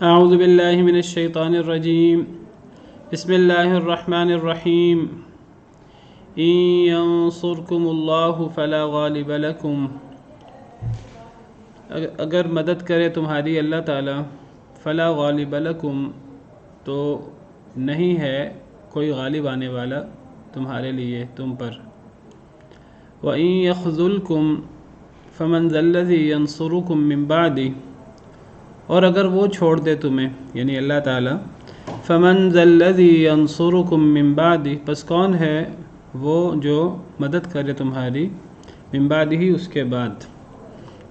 اعوذ باللہ من الشیطان الرجیم بسم اللہ الرحمن الرحیم ان ینصرکم اللہ فلا غالب لکم، اگر مدد کرے تمہاری اللہ تعالیٰ، فلا غالب لکم، تو نہیں ہے کوئی غالب آنے والا تمہارے لیے تم پر۔ وَإِن يَخْذُلْكُمْ فَمَنْ ذَا الَّذِي يَنصُرُكُمْ مِنْ بَعْدِهِ، اور اگر وہ چھوڑ دے تمہیں یعنی اللہ تعالیٰ، فَمَنْ ذَا الَّذِي يَنصُرُكُمْ مِنْ بَعْدِهِ، پس کون ہے وہ جو مدد کرے تمہاری، من بعدہ اس کے بعد،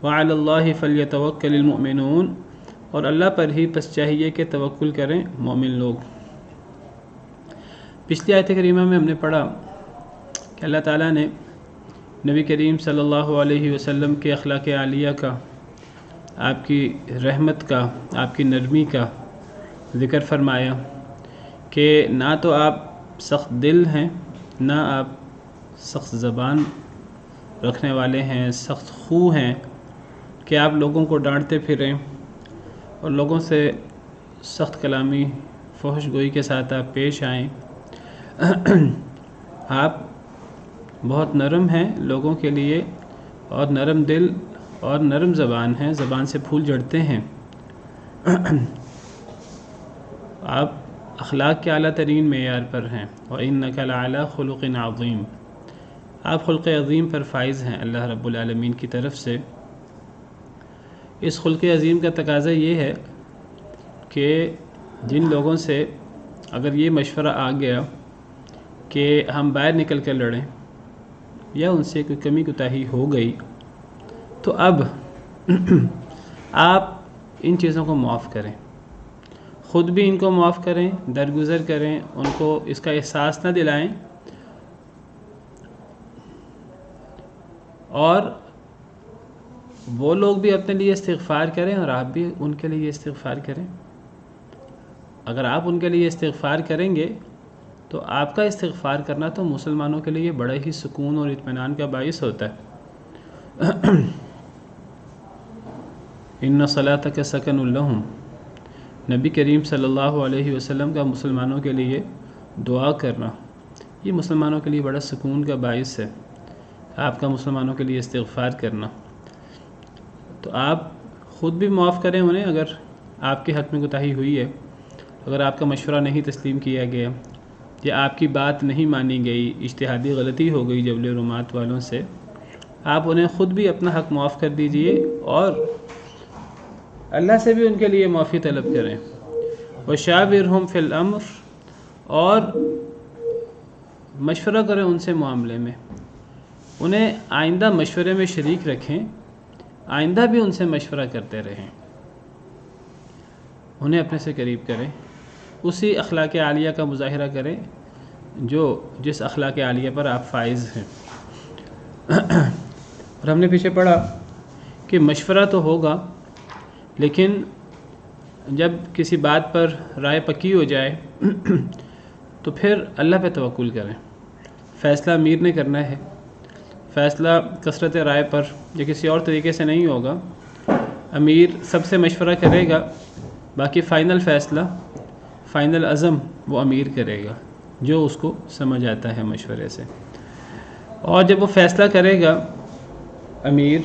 وَعَلَى اللَّهِ فَلْيَتَوَكَّلِ الْمُؤْمِنُونَ، اور اللہ پر ہی پس چاہیے کہ توکل کریں مومن لوگ۔ پچھلی آیت کریمہ میں ہم نے پڑھا کہ اللہ تعالیٰ نے نبی کریم صلی اللہ علیہ وسلم کے اخلاق عالیہ کا، آپ کی رحمت کا، آپ کی نرمی کا ذکر فرمایا کہ نہ تو آپ سخت دل ہیں، نہ آپ سخت زبان رکھنے والے ہیں، سخت خو ہیں کہ آپ لوگوں کو ڈانٹتے پھریں اور لوگوں سے سخت کلامی فحش گوئی کے ساتھ آپ پیش آئیں۔ آپ بہت نرم ہیں لوگوں کے لیے، اور نرم دل اور نرم زبان ہیں، زبان سے پھول جھڑتے ہیں۔ آپ اخلاق کے اعلیٰ ترین معیار پر ہیں، وَإِنَّكَ لَعَلَىٰ خُلُقٍ عَظِيمٍ، آپ خلق عظیم پر فائز ہیں اللہ رب العالمین کی طرف سے۔ اس خلق عظیم کا تقاضا یہ ہے کہ جن لوگوں سے اگر یہ مشورہ آ گیا کہ ہم باہر نکل کر لڑیں یا ان سے کوئی کمی کوتاہی ہو گئی، تو اب آپ ان چیزوں کو معاف کریں، خود بھی ان کو معاف کریں، درگزر کریں، ان کو اس کا احساس نہ دلائیں، اور وہ لوگ بھی اپنے لیے استغفار کریں اور آپ بھی ان کے لیے استغفار کریں۔ اگر آپ ان کے لیے استغفار کریں گے تو آپ کا استغفار کرنا تو مسلمانوں کے لیے بڑا ہی سکون اور اطمینان کا باعث ہوتا ہے۔ ان صلاتک سکن لہم، نبی کریم صلی اللہ علیہ وسلم کا مسلمانوں کے لیے دعا کرنا یہ مسلمانوں کے لیے بڑا سکون کا باعث ہے، آپ کا مسلمانوں کے لیے استغفار کرنا۔ تو آپ خود بھی معاف کریں انہیں اگر آپ کے حق میں کوتاہی ہوئی ہے، اگر آپ کا مشورہ نہیں تسلیم کیا گیا یا آپ کی بات نہیں مانی گئی، اجتہادی غلطی ہو گئی جبل رومات والوں سے، آپ انہیں خود بھی اپنا حق معاف کر دیجئے اور اللہ سے بھی ان کے لیے معافی طلب کریں۔ وَشَاوِرْهُمْ فِي الْأَمْرِ، اور مشورہ کریں ان سے معاملے میں، انہیں آئندہ مشورے میں شریک رکھیں، آئندہ بھی ان سے مشورہ کرتے رہیں، انہیں اپنے سے قریب کریں، اسی اخلاق عالیہ کا مظاہرہ کریں جس اخلاق عالیہ پر آپ فائز ہیں۔ اور ہم نے پیچھے پڑھا کہ مشورہ تو ہوگا، لیکن جب کسی بات پر رائے پکی ہو جائے تو پھر اللہ پہ توکل کریں۔ فیصلہ امیر نے کرنا ہے، فیصلہ کثرت رائے پر یا کسی اور طریقے سے نہیں ہوگا، امیر سب سے مشورہ کرے گا، باقی فائنل فیصلہ، فائنل عزم وہ امیر کرے گا جو اس کو سمجھ آتا ہے مشورے سے۔ اور جب وہ فیصلہ کرے گا امیر،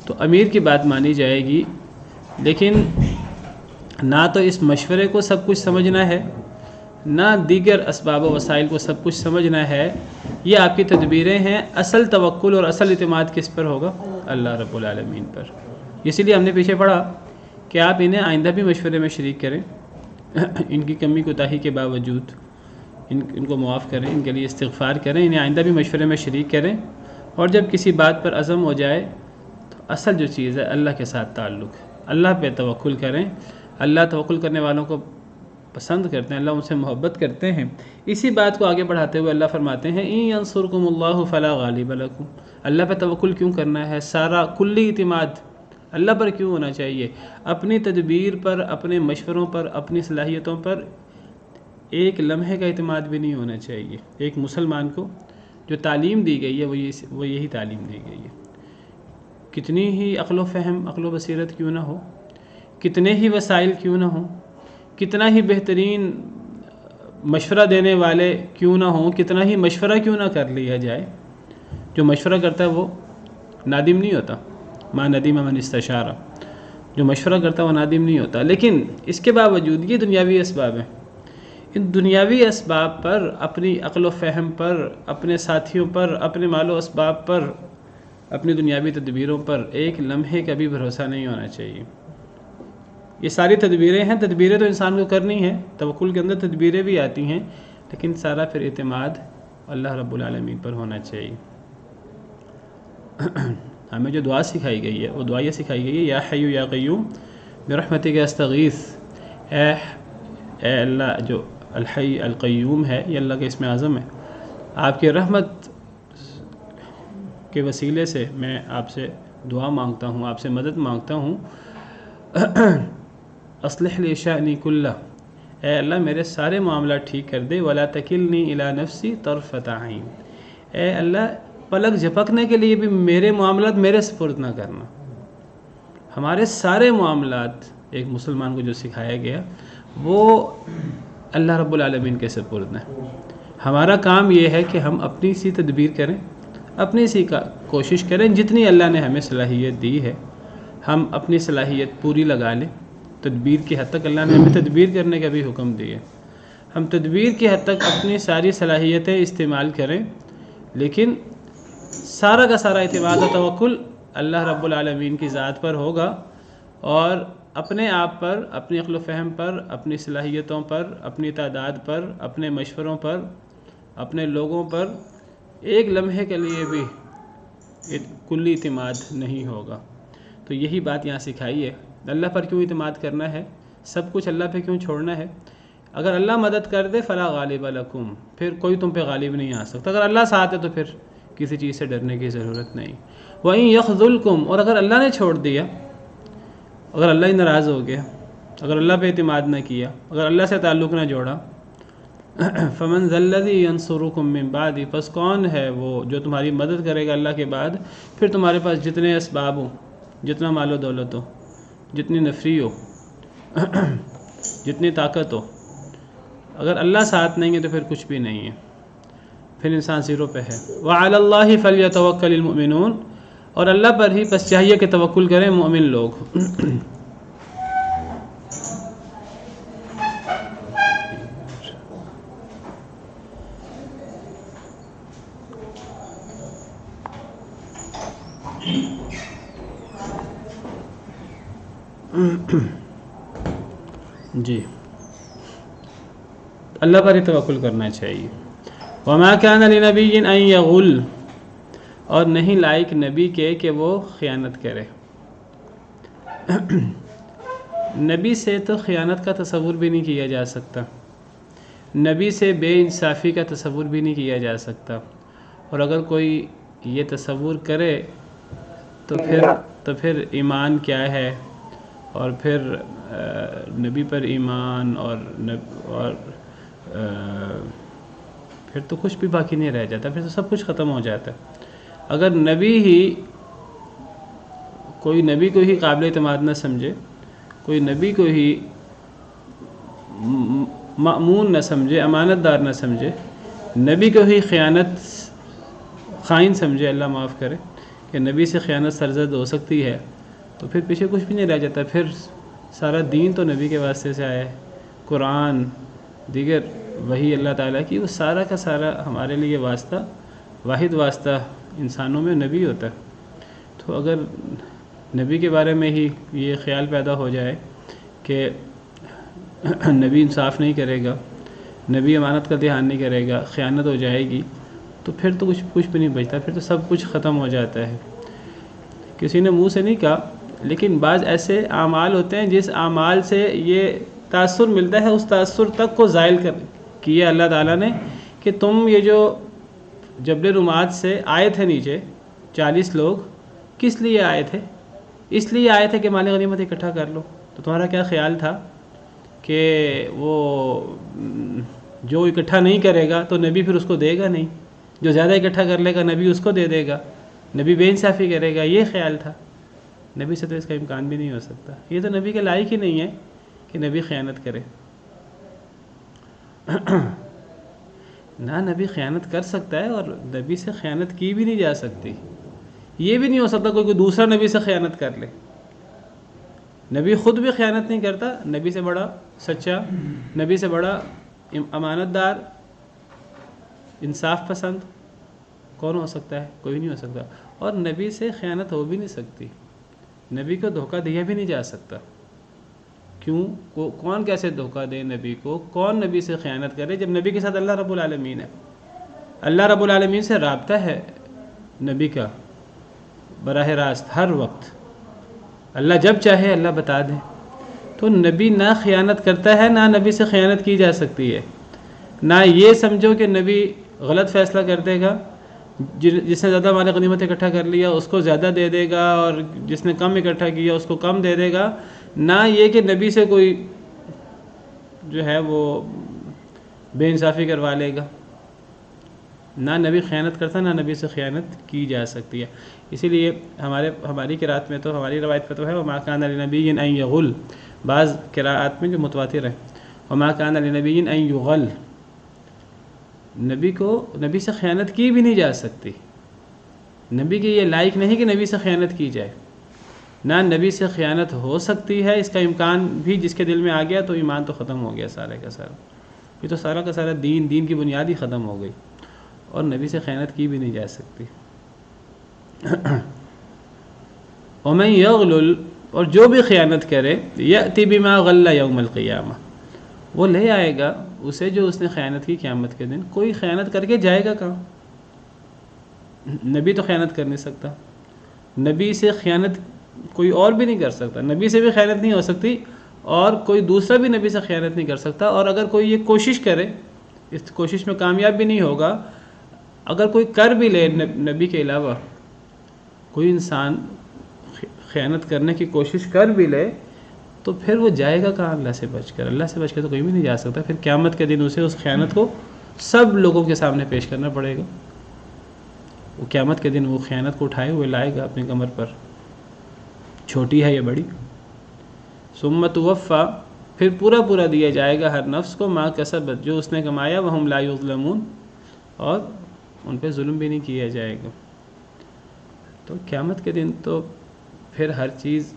تو امیر کی بات مانی جائے گی، لیکن نہ تو اس مشورے کو سب کچھ سمجھنا ہے، نہ دیگر اسباب و وسائل کو سب کچھ سمجھنا ہے، یہ آپ کی تدبیریں ہیں۔ اصل توکل اور اصل اعتماد کس پر ہوگا؟ اللہ رب العالمین پر۔ اسی لیے ہم نے پیچھے پڑھا کہ آپ انہیں آئندہ بھی مشورے میں شریک کریں، ان کی کمی کوتاہی کے باوجود ان کو معاف کریں، ان کے لیے استغفار کریں، انہیں آئندہ بھی مشورے میں شریک کریں، اور جب کسی بات پر عزم ہو جائے تو اصل جو چیز ہے اللہ کے ساتھ تعلق ہے، اللہ پہ توکل کریں۔ اللہ توکل کرنے والوں کو پسند کرتے ہیں، اللہ ان سے محبت کرتے ہیں۔ اسی بات کو آگے بڑھاتے ہوئے اللہ فرماتے ہیں ان ینصرکم اللہ فلا غالب لکم، اللہ پہ توکل کیوں کرنا ہے؟ سارا کلی اعتماد اللہ پر کیوں ہونا چاہیے؟ اپنی تدبیر پر، اپنے مشوروں پر، اپنی صلاحیتوں پر ایک لمحے کا اعتماد بھی نہیں ہونا چاہیے۔ ایک مسلمان کو جو تعلیم دی گئی ہے وہ یہی تعلیم دی گئی ہے، کتنی ہی عقل و فہم، عقل و بصیرت کیوں نہ ہو، کتنے ہی وسائل کیوں نہ ہوں، کتنا ہی بہترین مشورہ دینے والے کیوں نہ ہوں، کتنا ہی مشورہ کیوں نہ کر لیا جائے، جو مشورہ کرتا ہے وہ نادم نہیں ہوتا. ما ندیم من استشارہ، جو مشورہ کرتا ہے وہ نادم نہیں ہوتا. لیکن اس کے باوجود یہ دنیاوی اسباب ہیں، ان دنیاوی اسباب پر، اپنی عقل و فہم پر، اپنے ساتھیوں پر، اپنے مال و اسباب پر، اپنی دنیاوی تدبیروں پر ایک لمحے کا بھی بھروسہ نہیں ہونا چاہیے. یہ ساری تدبیریں ہیں، تدبیریں تو انسان کو کرنی ہیں، توکل کے اندر تدبیریں بھی آتی ہیں، لیکن سارا پھر اعتماد اللہ رب العالمین پر ہونا چاہیے. ہمیں جو دعا سکھائی گئی ہے وہ دعا یہ سکھائی گئی ہے، یا حی یا قیوم برحمتک استغیث. اے اللہ جو الحی القیوم ہے، یہ اللہ کے اسم اعظم ہے، آپ کی رحمت کے وسیلے سے میں آپ سے دعا مانگتا ہوں، آپ سے مدد مانگتا ہوں. اصلح لی شأنی کلہ، اے اللہ میرے سارے معاملات ٹھیک کر دے. ولا تکلنی الی نفسی طرفۃ عین، اے اللہ پلک جھپکنے کے لیے بھی میرے معاملات میرے سپرد نہ کرنا. ہمارے سارے معاملات ایک مسلمان کو جو سکھایا گیا وہ اللہ رب العالمین کے سپرد ہیں. ہمارا کام یہ ہے کہ ہم اپنی سی تدبیر کریں، اپنی سی کوشش کریں، جتنی اللہ نے ہمیں صلاحیت دی ہے ہم اپنی صلاحیت پوری لگا لیں. تدبیر کی حد تک اللہ نے ہمیں تدبیر کرنے کا بھی حکم دیا، ہم تدبیر کی حد تک اپنی ساری صلاحیتیں استعمال کریں، لیکن سارا کا سارا اعتماد و توکل اللہ رب العالمین کی ذات پر ہوگا، اور اپنے آپ پر، اپنی عقل و فہم پر، اپنی صلاحیتوں پر، اپنی تعداد پر، اپنے مشوروں پر، اپنے لوگوں پر ایک لمحے کے لیے بھی کلی اعتماد نہیں ہوگا. تو یہی بات یہاں سکھائی ہے. اللہ پر کیوں اعتماد کرنا ہے، سب کچھ اللہ پہ کیوں چھوڑنا ہے. اگر اللہ مدد کر دے فلا غالب لکم، پھر کوئی تم پہ غالب نہیں آ سکتا. اگر اللہ ساتھ ہے تو پھر کسی چیز سے ڈرنے کی ضرورت نہیں. وَإِن يَخْذُلْكُمْ، اور اگر اللہ نے چھوڑ دیا، اگر اللہ ہی ناراض ہو گیا، اگر اللہ پہ اعتماد نہ کیا، اگر اللہ سے تعلق نہ جوڑا، فَمَنْ ذَا الَّذِي يَنْصُرُكُم مِّن بَعْدِ، پس کون ہے وہ جو تمہاری مدد کرے گا اللہ کے بعد. پھر تمہارے پاس جتنے اسباب ہوں، جتنا مال و دولت ہو، جتنی نفری ہو، جتنی طاقت ہو، اگر اللہ ساتھ نہیں ہے تو پھر کچھ بھی نہیں ہے، پھر انسان زیرو پہ ہے. وَعَلَى اللَّهِ فَلْيَتَوَكَّلِ الْمُؤْمِنُونَ، اور اللہ پر ہی بس چاہیے کہ توکل کریں مومن لوگ. جی اللہ پر ہی توکل کرنا چاہیے. وما كان لنبي ان يغل، اور نہیں لائق نبی کے کہ وہ خیانت کرے. نبی سے تو خیانت کا تصور بھی نہیں کیا جا سکتا، نبی سے بے انصافی کا تصور بھی نہیں کیا جا سکتا. اور اگر کوئی یہ تصور کرے تو پھر ایمان کیا ہے، اور پھر نبی پر ایمان اور پھر تو کچھ بھی باقی نہیں رہ جاتا، پھر تو سب کچھ ختم ہو جاتا ہے. اگر کوئی نبی کو ہی قابل اعتماد نہ سمجھے، کوئی نبی کو ہی مأمون نہ سمجھے، امانت دار نہ سمجھے، نبی کو ہی خائن سمجھے، اللہ معاف کرے کہ نبی سے خیانت سرزد ہو سکتی ہے، تو پھر پیچھے کچھ بھی نہیں رہ جاتا. پھر سارا دین تو نبی کے واسطے سے آیا ہے، قرآن، دیگر وہی اللہ تعالیٰ کی، وہ سارا کا سارا ہمارے لیے واسطہ، واحد واسطہ انسانوں میں نبی ہوتا ہے. تو اگر نبی کے بارے میں ہی یہ خیال پیدا ہو جائے کہ نبی انصاف نہیں کرے گا، نبی امانت کا دھیان نہیں کرے گا، خیانت ہو جائے گی، تو پھر تو کچھ بھی نہیں بچتا، پھر تو سب کچھ ختم ہو جاتا ہے. کسی نے منہ سے نہیں کہا، لیکن بعض ایسے اعمال ہوتے ہیں جس اعمال سے یہ تاثر ملتا ہے، اس تاثر تک کو زائل کیا اللہ تعالیٰ نے کہ تم یہ جو جبل رمات سے آئے تھے نیچے 40 لوگ، کس لیے آئے تھے؟ اس لیے آئے تھے کہ مال غنیمت اکٹھا کر لو. تو تمہارا کیا خیال تھا کہ وہ جو اکٹھا نہیں کرے گا تو نبی پھر اس کو دے گا نہیں، جو زیادہ اکٹھا کر لے گا نبی اس کو دے دے گا، نبی بے انصافی کرے گا، یہ خیال تھا. نبی سے تو اس کا امکان بھی نہیں ہو سکتا. یہ تو نبی کے لائق ہی نہیں ہے کہ نبی خیانت کرے. نہ نبی خیانت کر سکتا ہے، اور نبی سے خیانت کی بھی نہیں جا سکتی. یہ بھی نہیں ہو سکتا کوئی دوسرا نبی سے خیانت کر لے. نبی خود بھی خیانت نہیں کرتا. نبی سے بڑا سچا، نبی سے بڑا امانت دار، انصاف پسند کون ہو سکتا ہے؟ کوئی نہیں ہو سکتا. اور نبی سے خیانت ہو بھی نہیں سکتی. نبی کو دھوکہ دیا بھی نہیں جا سکتا. کیوں؟ کون کیسے دھوکہ دے نبی کو؟ کون نبی سے خیانت کرے جب نبی کے ساتھ اللہ رب العالمین ہے؟ اللہ رب العالمین سے رابطہ ہے نبی کا براہ راست ہر وقت. اللہ جب چاہے اللہ بتا دے. تو نبی نہ خیانت کرتا ہے، نہ نبی سے خیانت کی جا سکتی ہے. نہ یہ سمجھو کہ نبی غلط فیصلہ کر دے گا، جس نے زیادہ مال غنیمت اکٹھا کر لیا اس کو زیادہ دے دے گا، اور جس نے کم اکٹھا کیا اس کو کم دے دے گا. نہ یہ کہ نبی سے کوئی جو ہے وہ بے انصافی کروا لے گا. نہ نبی خیانت کرتا، نہ نبی سے خیانت کی جا سکتی ہے. اسی لیے ہماری قرأت میں تو، ہماری روایت میں تو ہے وما کان لنبی ان یغل. بعض قرأت میں جو متواتر ہے وما کان لنبی ان یغل، نبی سے خیانت کی بھی نہیں جا سکتی. نبی کے یہ لائق نہیں کہ نبی سے خیانت کی جائے. نہ نبی سے خیانت ہو سکتی ہے، اس کا امکان بھی جس کے دل میں آ گیا تو ایمان تو ختم ہو گیا سارے کا سارا. یہ تو سارا کا سارا دین کی بنیاد ہی ختم ہو گئی. اور نبی سے خیانت کی بھی نہیں جا سکتی. ومن یغلل، اور جو بھی خیانت کرے، یأتی بما غل یوم القیامہ، وہ لے آئے گا اسے جو اس نے خیانت کی قیامت کے دن. کوئی خیانت کر کے جائے گا کہاں؟ نبی تو خیانت کر نہیں سکتا. نبی سے خیانت کوئی اور بھی نہیں کر سکتا. نبی سے بھی خیانت نہیں ہو سکتی، اور کوئی دوسرا بھی نبی سے خیانت نہیں کر سکتا. اور اگر کوئی یہ کوشش کرے، اس کوشش میں کامیاب بھی نہیں ہوگا. اگر کوئی کر بھی لے نبی کے علاوہ، کوئی انسان خیانت کرنے کی کوشش کر بھی لے، تو پھر وہ جائے گا کہاں اللہ سے بچ کر؟ اللہ سے بچ کر تو کوئی بھی نہیں جا سکتا. پھر قیامت کے دن اسے اس خیانت کو سب لوگوں کے سامنے پیش کرنا پڑے گا. وہ قیامت کے دن وہ خیانت کو اٹھائے ہوئے لائے گا اپنی کمر پر، چھوٹی ہے یا بڑی. ثم توفی، پھر پورا دیا جائے گا ہر نفس کو ما کسبت، جو اس نے کمایا، وہم لا یظلمون، اور ان پہ ظلم بھی نہیں کیا جائے گا. تو قیامت کے دن تو پھر ہر چیز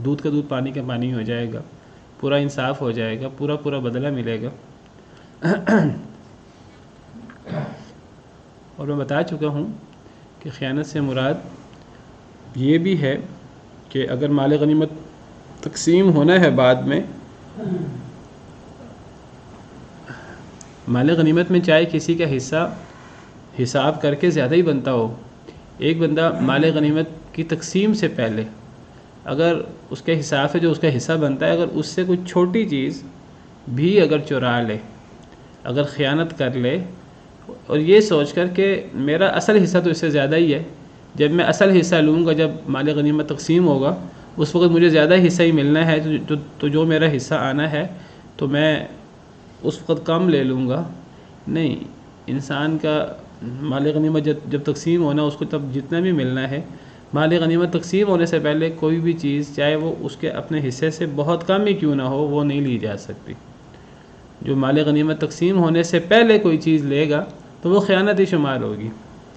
دودھ کا دودھ پانی کا پانی ہو جائے گا. پورا انصاف ہو جائے گا، پورا بدلہ ملے گا. اور میں بتا چکا ہوں کہ خیانت سے مراد یہ بھی ہے کہ اگر مال غنیمت تقسیم ہونا ہے بعد میں، مال غنیمت میں چاہے کسی کا حصہ حساب کر کے زیادہ ہی بنتا ہو، ایک بندہ مال غنیمت کی تقسیم سے پہلے اگر اس کے حساب سے جو اس کا حصہ بنتا ہے، اگر اس سے کوئی چھوٹی چیز بھی اگر چرا لے، اگر خیانت کر لے، اور یہ سوچ کر کہ میرا اصل حصہ تو اس سے زیادہ ہی ہے، جب میں اصل حصہ لوں گا، جب مال غنیمت تقسیم ہوگا اس وقت مجھے زیادہ حصہ ہی ملنا ہے، تو جو میرا حصہ آنا ہے تو میں اس وقت کم لے لوں گا. نہیں، انسان کا مال غنیمت جب تقسیم ہونا اس کو تب جتنا بھی ملنا ہے. مال غنیمت تقسیم ہونے سے پہلے کوئی بھی چیز چاہے وہ اس کے اپنے حصے سے بہت کم ہی کیوں نہ ہو وہ نہیں لی جا سکتی. جو مال غنیمت تقسیم ہونے سے پہلے کوئی چیز لے گا تو وہ خیانت ہی شمار ہوگی،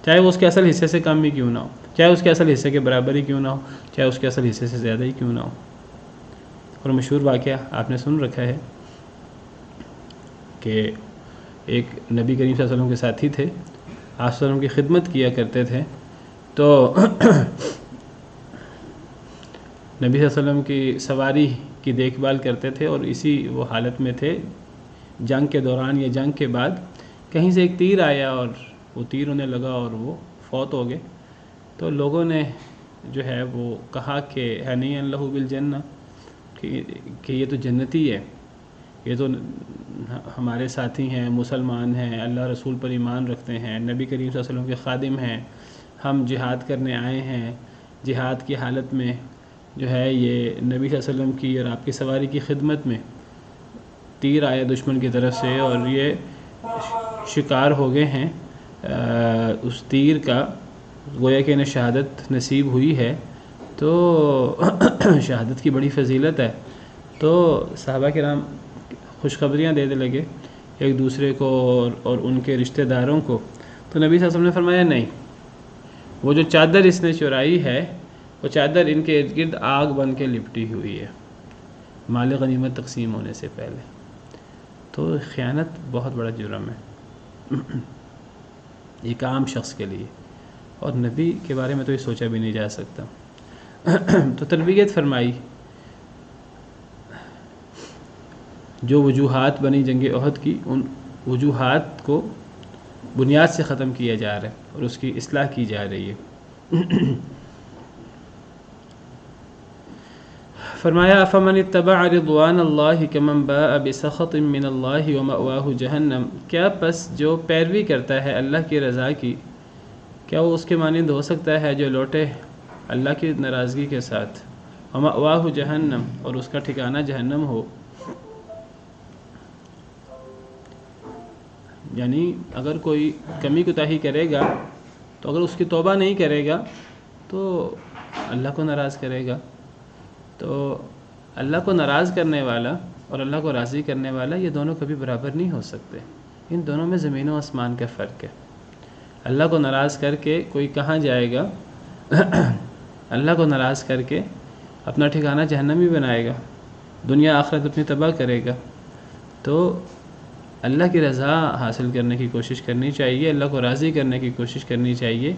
چاہے وہ اس کے اصل حصے سے کم ہی کیوں نہ ہو، چاہے اس کے اصل حصے کے برابر ہی کیوں نہ ہو، چاہے اس کے اصل حصے سے زیادہ ہی کیوں نہ ہو. اور مشہور واقعہ آپ نے سن رکھا ہے کہ ایک نبی کریم صلی اللہ علیہ وسلم کے ساتھی تھے، آپ صلی اللہ علیہ وسلم کی خدمت کیا کرتے تھے. تو نبی صلی اللہ علیہ وسلم کی سواری کی دیکھ بھال کرتے تھے، اور اسی وہ حالت میں تھے جنگ کے دوران یا جنگ کے بعد. کہیں سے ایک تیر آیا اور وہ تیر انہیں لگا اور وہ فوت ہو گئے. تو لوگوں نے جو ہے وہ کہا کہ ہنیئا لہ بالجنہ، کہ یہ تو جنتی ہے، یہ تو ہمارے ساتھی ہیں، مسلمان ہیں، اللہ رسول پر ایمان رکھتے ہیں، نبی کریم صلی اللہ علیہ وسلم کے خادم ہیں، ہم جہاد کرنے آئے ہیں، جہاد کی حالت میں جو ہے یہ نبی صلی اللہ علیہ وسلم کی اور آپ کی سواری کی خدمت میں تیر آیا دشمن کی طرف سے، اور یہ شکار ہو گئے ہیں اس تیر کا، گویا کہ انہیں شہادت نصیب ہوئی ہے. تو شہادت کی بڑی فضیلت ہے. تو صحابہ کرام خوشخبریاں دینے لگے ایک دوسرے کو اور ان کے رشتہ داروں کو. تو نبی صلی اللہ علیہ وسلم نے فرمایا نہیں، وہ جو چادر اس نے چرائی ہے وہ چادر ان کے ارد گرد آگ بن کے لپٹی ہوئی ہے مال غنیمت تقسیم ہونے سے پہلے. تو خیانت بہت بڑا جرم ہے ایک عام شخص کے لیے، اور نبی کے بارے میں تو یہ سوچا بھی نہیں جا سکتا. تو تربیت فرمائی. جو وجوہات بنی جنگ احد کی، ان وجوہات کو بنیاد سے ختم کیا جا رہا ہے اور اس کی اصلاح کی جا رہی ہے. فرمایا فمن اتبع رضوان اللہ کمن باء بسخط من اللہ ومأواہ جہنم، کیا پس جو پیروی کرتا ہے اللہ کی رضا کی، کیا وہ اس کے مانند ہو سکتا ہے جو لوٹے اللہ کی ناراضگی کے ساتھ، ومأواہ جہنم، اور اس کا ٹھکانہ جہنم ہو. یعنی اگر کوئی کمی کوتاہی کرے گا تو اگر اس کی توبہ نہیں کرے گا تو اللہ کو ناراض کرے گا. تو اللہ کو ناراض کرنے والا اور اللہ کو راضی کرنے والا یہ دونوں کبھی برابر نہیں ہو سکتے. ان دونوں میں زمین و آسمان کا فرق ہے. اللہ کو ناراض کر کے کوئی کہاں جائے گا؟ اللہ کو ناراض کر کے اپنا ٹھکانہ جہنم ہی بنائے گا، دنیا آخرت اپنی تباہ کرے گا. تو اللہ کی رضا حاصل کرنے کی کوشش کرنی چاہیے، اللہ کو راضی کرنے کی کوشش کرنی چاہیے،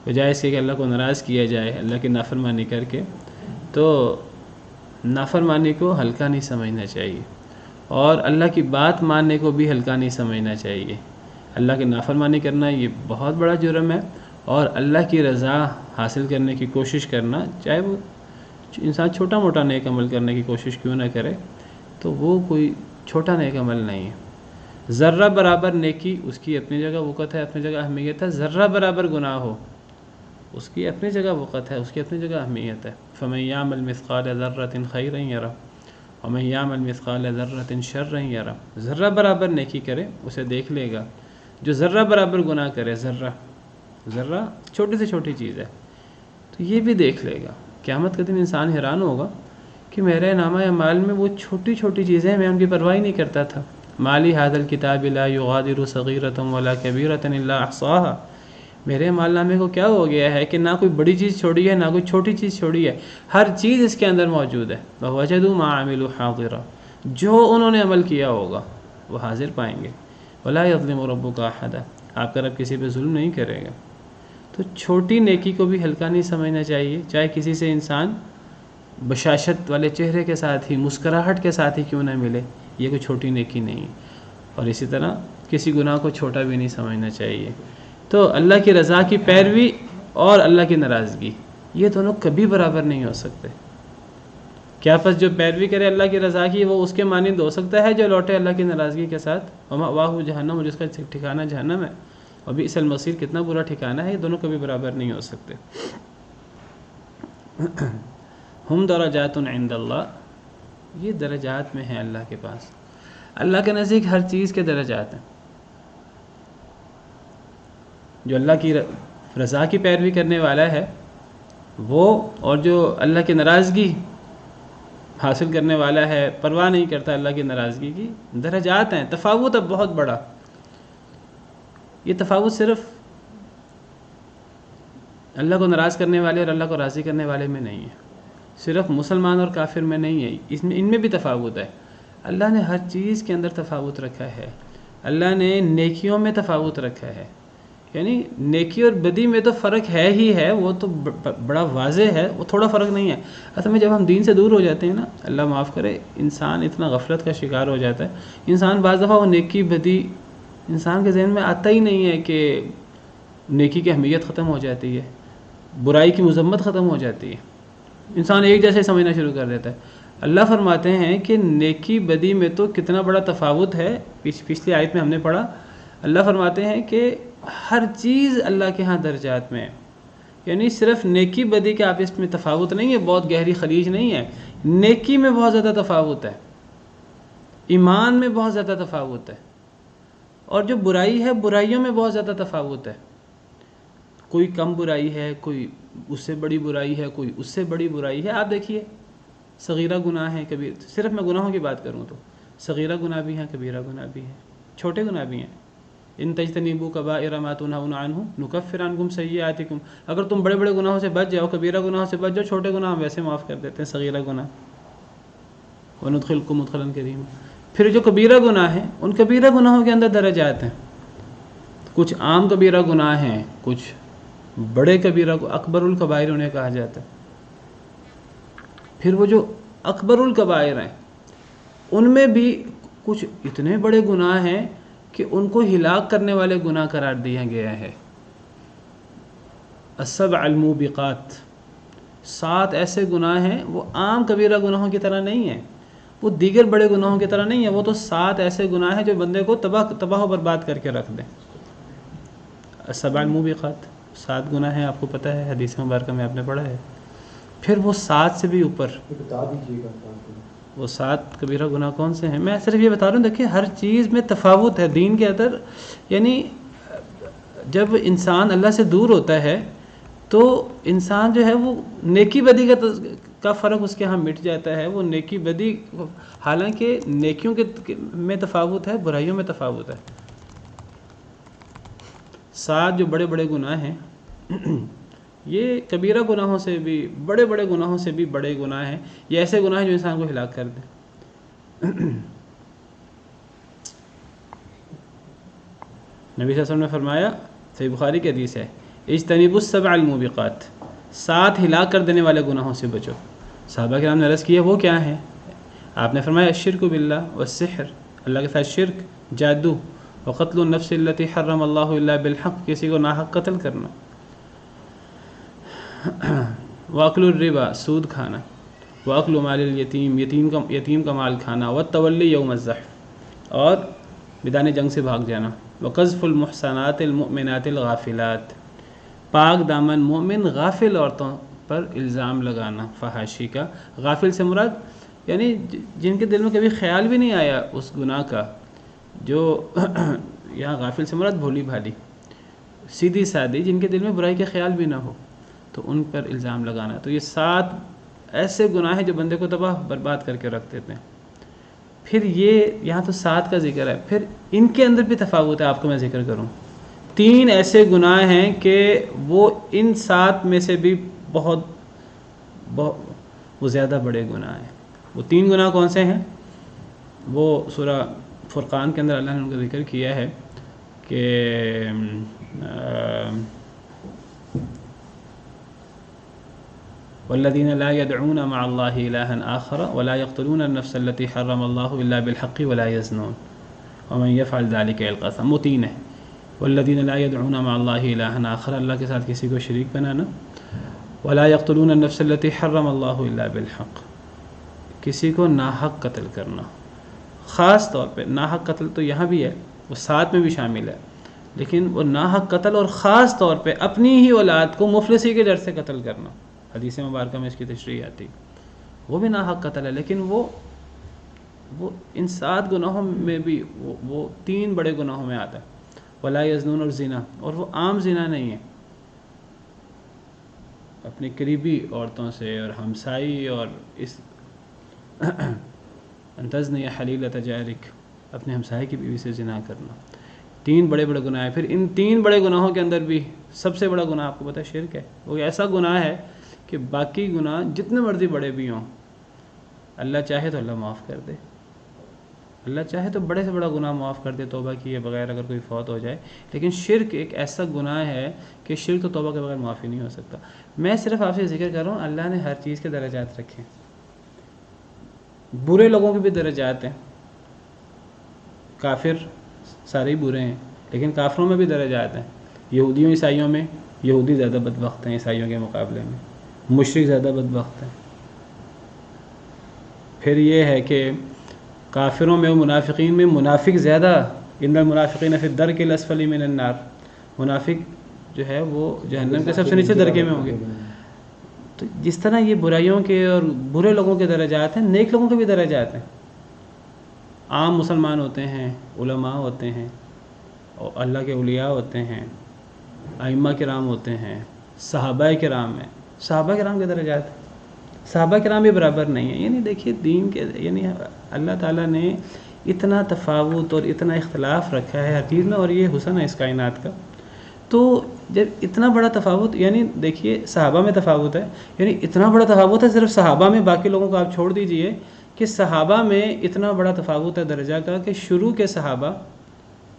بجائے اس کے کہ اللہ کو ناراض کیا جائے اللہ کی نافرمانی کر کے. تو نافرمانی کو ہلکا نہیں سمجھنا چاہیے اور اللہ کی بات ماننے کو بھی ہلکا نہیں سمجھنا چاہیے. اللہ کی نافرمانی کرنا یہ بہت بڑا جرم ہے، اور اللہ کی رضا حاصل کرنے کی کوشش کرنا، چاہے وہ انسان چھوٹا موٹا نیک عمل کرنے کی کوشش کیوں نہ کرے، تو وہ کوئی چھوٹا نیک عمل نہیں ہے. ذرہ برابر نیکی اس کی اپنی جگہ وقت ہے، اپنی جگہ اہمیت ہے. ذرہ برابر گناہ ہو اس کی اپنی جگہ وقت ہے، اس کی اپنی جگہ اہمیت ہے. فَمَن يَعْمَلْ مِثْقَالَ ذَرَّةٍ خَيْرًا يَرَهُ وَمَن يَعْمَلْ مِثْقَالَ ذَرَّةٍ شَرًّا يَرَهُ. ذرہ برابر نیکی کرے اسے دیکھ لے گا، جو ذرہ برابر گناہ کرے، ذرہ چھوٹی سے چھوٹی چیز ہے تو یہ بھی دیکھ لے گا. قیامت کے دن انسان حیران ہوگا کہ میرے نامہ اعمال میں وہ چھوٹی چھوٹی چیزیں میں ان کی پرواہ ہی نہیں کرتا تھا. مالی ھذا الکتاب لا یغادر صغیرۃ ولا کبیرۃ الا احصاها، میرے مال نامے کو کیا ہو گیا ہے کہ نہ کوئی بڑی چیز چھوڑی ہے نہ کوئی چھوٹی چیز چھوڑی ہے، ہر چیز اس کے اندر موجود ہے. ووجدوا ما عملوا حاضرا، جو انہوں نے عمل کیا ہوگا وہ حاضر پائیں گے. ولا یظلم ربک احدا، آپ کا رب کسی پہ ظلم نہیں کرے گا. تو چھوٹی نیکی کو بھی ہلکا نہیں سمجھنا چاہیے، چاہے کسی سے انسان بشاشت والے چہرے کے ساتھ ہی، مسکراہٹ کے ساتھ ہی کیوں نہ ملے، یہ کوئی چھوٹی نیکی نہیں ہے. اور اسی طرح کسی گناہ کو چھوٹا بھی نہیں سمجھنا چاہیے. تو اللہ کی رضا کی پیروی اور اللہ کی ناراضگی یہ دونوں کبھی برابر نہیں ہو سکتے. کیا پس جو پیروی کرے اللہ کی رضا کی وہ اس کے مانند ہو سکتا ہے جو لوٹے اللہ کی ناراضگی کے ساتھ؟ ومأواہ جہنم، اور جس کا ٹھکانہ جہنم ہے. وبئس المصیر، کتنا برا ٹھکانہ ہے. یہ دونوں کبھی برابر نہیں ہو سکتے. ہم درجات عند اللہ، یہ درجات میں ہیں اللہ کے پاس. اللہ کے نزدیک ہر چیز کے درجات ہیں. جو اللہ کی رضا کی پیروی کرنے والا ہے وہ، اور جو اللہ کی ناراضگی حاصل کرنے والا ہے، پرواہ نہیں کرتا اللہ کی ناراضگی کی، درجات ہیں. تفاوت ہے بہت بڑا. یہ تفاوت صرف اللہ کو ناراض کرنے والے اور اللہ کو راضی کرنے والے میں نہیں ہے، صرف مسلمان اور کافر میں نہیں ہے، ان میں بھی تفاوت ہے. اللہ نے ہر چیز کے اندر تفاوت رکھا ہے. اللہ نے نیکیوں میں تفاوت رکھا ہے، یعنی نیکی اور بدی میں تو فرق ہے ہی ہے، وہ تو بڑا واضح ہے، وہ تھوڑا فرق نہیں ہے. اصل میں جب ہم دین سے دور ہو جاتے ہیں نا، اللہ معاف کرے، انسان اتنا غفلت کا شکار ہو جاتا ہے. انسان بعض دفعہ وہ نیکی بدی انسان کے ذہن میں آتا ہی نہیں ہے کہ نیکی کی اہمیت ختم ہو جاتی ہے، برائی کی مذمت ختم ہو جاتی ہے، انسان ایک جیسے سمجھنا شروع کر دیتا ہے. اللہ فرماتے ہیں کہ نیکی بدی میں تو کتنا بڑا تفاوت ہے. پچھلی آیت میں ہم نے پڑھا، اللہ فرماتے ہیں کہ ہر چیز اللہ کے ہاں درجات میں ہے. یعنی صرف نیکی بدی کے آپس میں تفاوت نہیں ہے، بہت گہری خلیج نہیں ہے. نیکی میں بہت زیادہ تفاوت ہے، ایمان میں بہت زیادہ تفاوت ہے، اور جو برائی ہے برائیوں میں بہت زیادہ تفاوت ہے. کوئی کم برائی ہے، کوئی اس سے بڑی برائی ہے، کوئی اس سے بڑی برائی ہے. آپ دیکھیے صغیرہ گناہ ہیں، کبیر، صرف میں گناہوں کی بات کروں تو صغیرہ گناہ بھی ہیں، کبیرہ گناہ بھی ہیں، چھوٹے گناہ بھی ہیں. ان تجتنبوا کبائر ما تنہون عنہ نکفر عنکم سیئاتکم. اگر تم بڑے بڑے گناہوں سے بچ جاؤ، کبیرہ گناہوں سے بچ جاؤ، چھوٹے گناہ ہم ویسے معاف کر دیتے ہیں، صغیرہ گناہ. وندخلکم مدخلا کریما. پھر جو کبیرہ گناہ ہیں، ان کبیرہ گناہوں کے اندر درجات ہیں. کچھ عام کبیرہ گناہ ہیں، کچھ بڑے کبیرہ کو اکبر الکبائر انہیں کہا جاتا ہے. پھر وہ جو اکبر الکبائر ہیں ان میں بھی کچھ اتنے بڑے گناہ ہیں کہ ان کو ہلاک کرنے والے گناہ قرار دیا گیا ہے. السبع الموبقات، 7 ایسے گناہ ہیں، وہ عام کبیرہ گناہوں کی طرح نہیں ہیں، وہ دیگر بڑے گناہوں کی طرح نہیں ہیں. وہ تو 7 ایسے گناہ ہیں جو بندے کو تباہ و برباد کر کے رکھ دیں. السبع الموبقات 7 گناہ ہیں، آپ کو پتہ ہے، حدیث مبارکہ میں آپ نے پڑھا ہے. پھر وہ 7 سے بھی اوپر بتا دیجیے گا. وہ 7 کبیرہ گناہ کون سے ہیں؟ میں صرف یہ بتا رہا ہوں، دیکھیے ہر چیز میں تفاوت ہے دین کے اندر. یعنی جب انسان اللہ سے دور ہوتا ہے تو انسان جو ہے وہ نیکی بدی کا فرق اس کے ہاں مٹ جاتا ہے. وہ نیکی بدی، حالانکہ نیکیوں کے میں تفاوت ہے، برائیوں میں تفاوت ہے. 7 جو بڑے بڑے گناہ ہیں یہ کبیرہ گناہوں سے بھی، بڑے بڑے گناہوں سے بھی بڑے گناہ ہیں. یہ ایسے گناہ ہیں جو انسان کو ہلاک کر دیں. نبی صلی اللہ علیہ وسلم نے فرمایا، صحیح بخاری کی حدیث ہے، اجتنبوا السبع الموبقات، 7 ہلاک کر دینے والے گناہوں سے بچو. صحابہ کرام نے عرض کیا وہ کیا ہیں؟ آپ نے فرمایا الشرک باللہ والسحر، اللہ کے ساتھ شرک، جادو، وقتل النفس التي حرم اللہ الا بالحق، کسی کو ناحق قتل کرنا، واکل الربا، سود کھانا، واکل مال الیتیم، یتیم کا مال کھانا، والتولی یوم الزحف، اور میدان جنگ سے بھاگ جانا، وقذف المحصنات المؤمنات الغافلات، پاک دامن مومن غافل عورتوں پر الزام لگانا فحاشی کا. غافل سے مراد یعنی جن کے دل میں کبھی خیال بھی نہیں آیا اس گناہ کا. جو یہاں غافل سے مراد بھولی بھالی، سیدھی سادی، جن کے دل میں برائی کا خیال بھی نہ ہو، تو ان پر الزام لگانا. تو یہ 7 ایسے گناہ ہیں جو بندے کو تباہ برباد کر کے رکھ دیتے ہیں. پھر یہ یہاں تو 7 کا ذکر ہے، پھر ان کے اندر بھی تفاوت ہے. آپ کو میں ذکر کروں، 3 ایسے گناہ ہیں کہ وہ ان 7 میں سے بھی بہت وہ زیادہ بڑے گناہ ہیں. وہ 3 گناہ کون سے ہیں؟ وہ سورہ فرقان کے اندر اللہ نے ان کا ذکر کیا ہے کہ والذین لا يدعون مع اللہ الہا آخر ولا يقتلون النفس التي حرم اللہ الا بالحق ولا يزنون ومن يفعل ذلك يلقى أثاما. وہ 3 ہیں. والذین لا يدعون مع اللہ الہا آخر، اللہ کے ساتھ کسی کو شریک بنانا، ولا يقتلون النفس التي حرم اللہ الا بالحق، کسی کو ناحق قتل کرنا. خاص طور پہ ناحق قتل تو یہاں بھی ہے، وہ 7 میں بھی شامل ہے، لیکن وہ ناحق قتل اور خاص طور پہ اپنی ہی اولاد کو مفلسی کے ڈر سے قتل کرنا. حدیث مبارکہ میں اس کی تشریح آتی، وہ بھی ناحق قتل ہے. لیکن وہ ان 7 گناہوں میں بھی وہ 3 بڑے گناہوں میں آتا ہے. ولا یزنون، اور زنا، اور وہ عام زنا نہیں ہے، اپنی قریبی عورتوں سے اور ہمسائی اور اس انتزنی حلیلۃ جارک، اپنے ہمسائے کی بیوی سے زنا کرنا. 3 بڑے بڑے گناہ ہیں. پھر ان 3 بڑے گناہوں کے اندر بھی سب سے بڑا گناہ آپ کو پتہ ہے شرک ہے. وہ ایسا گناہ ہے کہ باقی گناہ جتنے مرضی بڑے بھی ہوں، اللہ چاہے تو اللہ معاف کر دے، اللہ چاہے تو بڑے سے بڑا گناہ معاف کر دے توبہ کیے بغیر اگر کوئی فوت ہو جائے. لیکن شرک ایک ایسا گناہ ہے کہ شرک تو توبہ کے بغیر معافی نہیں ہو سکتا. میں صرف آپ سے ذکر کر رہا ہوں، اللہ نے ہر چیز کے درجات رکھے. برے لوگوں کے بھی درجات ہیں، کافر سارے ہی برے ہیں، لیکن کافروں میں بھی درجات ہیں. یہودیوں عیسائیوں میں یہودی زیادہ بدبخت ہیں عیسائیوں کے مقابلے میں، مشرک زیادہ بدبخت ہیں. پھر یہ ہے کہ کافروں میں و منافقین میں منافق زیادہ، ان المنافقین فی الدرک الاسفل من النار، منافق جو ہے وہ جہنم کے سب سے نیچے درکے میں ہوں گے. تو جس طرح یہ برائیوں کے اور برے لوگوں کے درجات ہیں، نیک لوگوں کے بھی درجات ہیں. عام مسلمان ہوتے ہیں، علماء ہوتے ہیں، اور اللہ کے اولیاء ہوتے ہیں، ائمہ کرام ہوتے ہیں، صحابہ کرام ہیں، صحابہ کرام کے درجات صحابہ کرام بھی برابر نہیں ہیں. یعنی دیکھیے دین کے یعنی اللہ تعالیٰ نے اتنا تفاوت اور اتنا اختلاف رکھا ہے ہر چیز میں، اور یہ حسن ہے اس کائنات کا. تو جب اتنا بڑا تفاوت، یعنی دیکھیے صحابہ میں تفاوت ہے، یعنی اتنا بڑا تفاوت ہے صرف صحابہ میں، باقی لوگوں کو آپ چھوڑ دیجئے کہ صحابہ میں اتنا بڑا تفاوت ہے درجہ کا کہ شروع کے صحابہ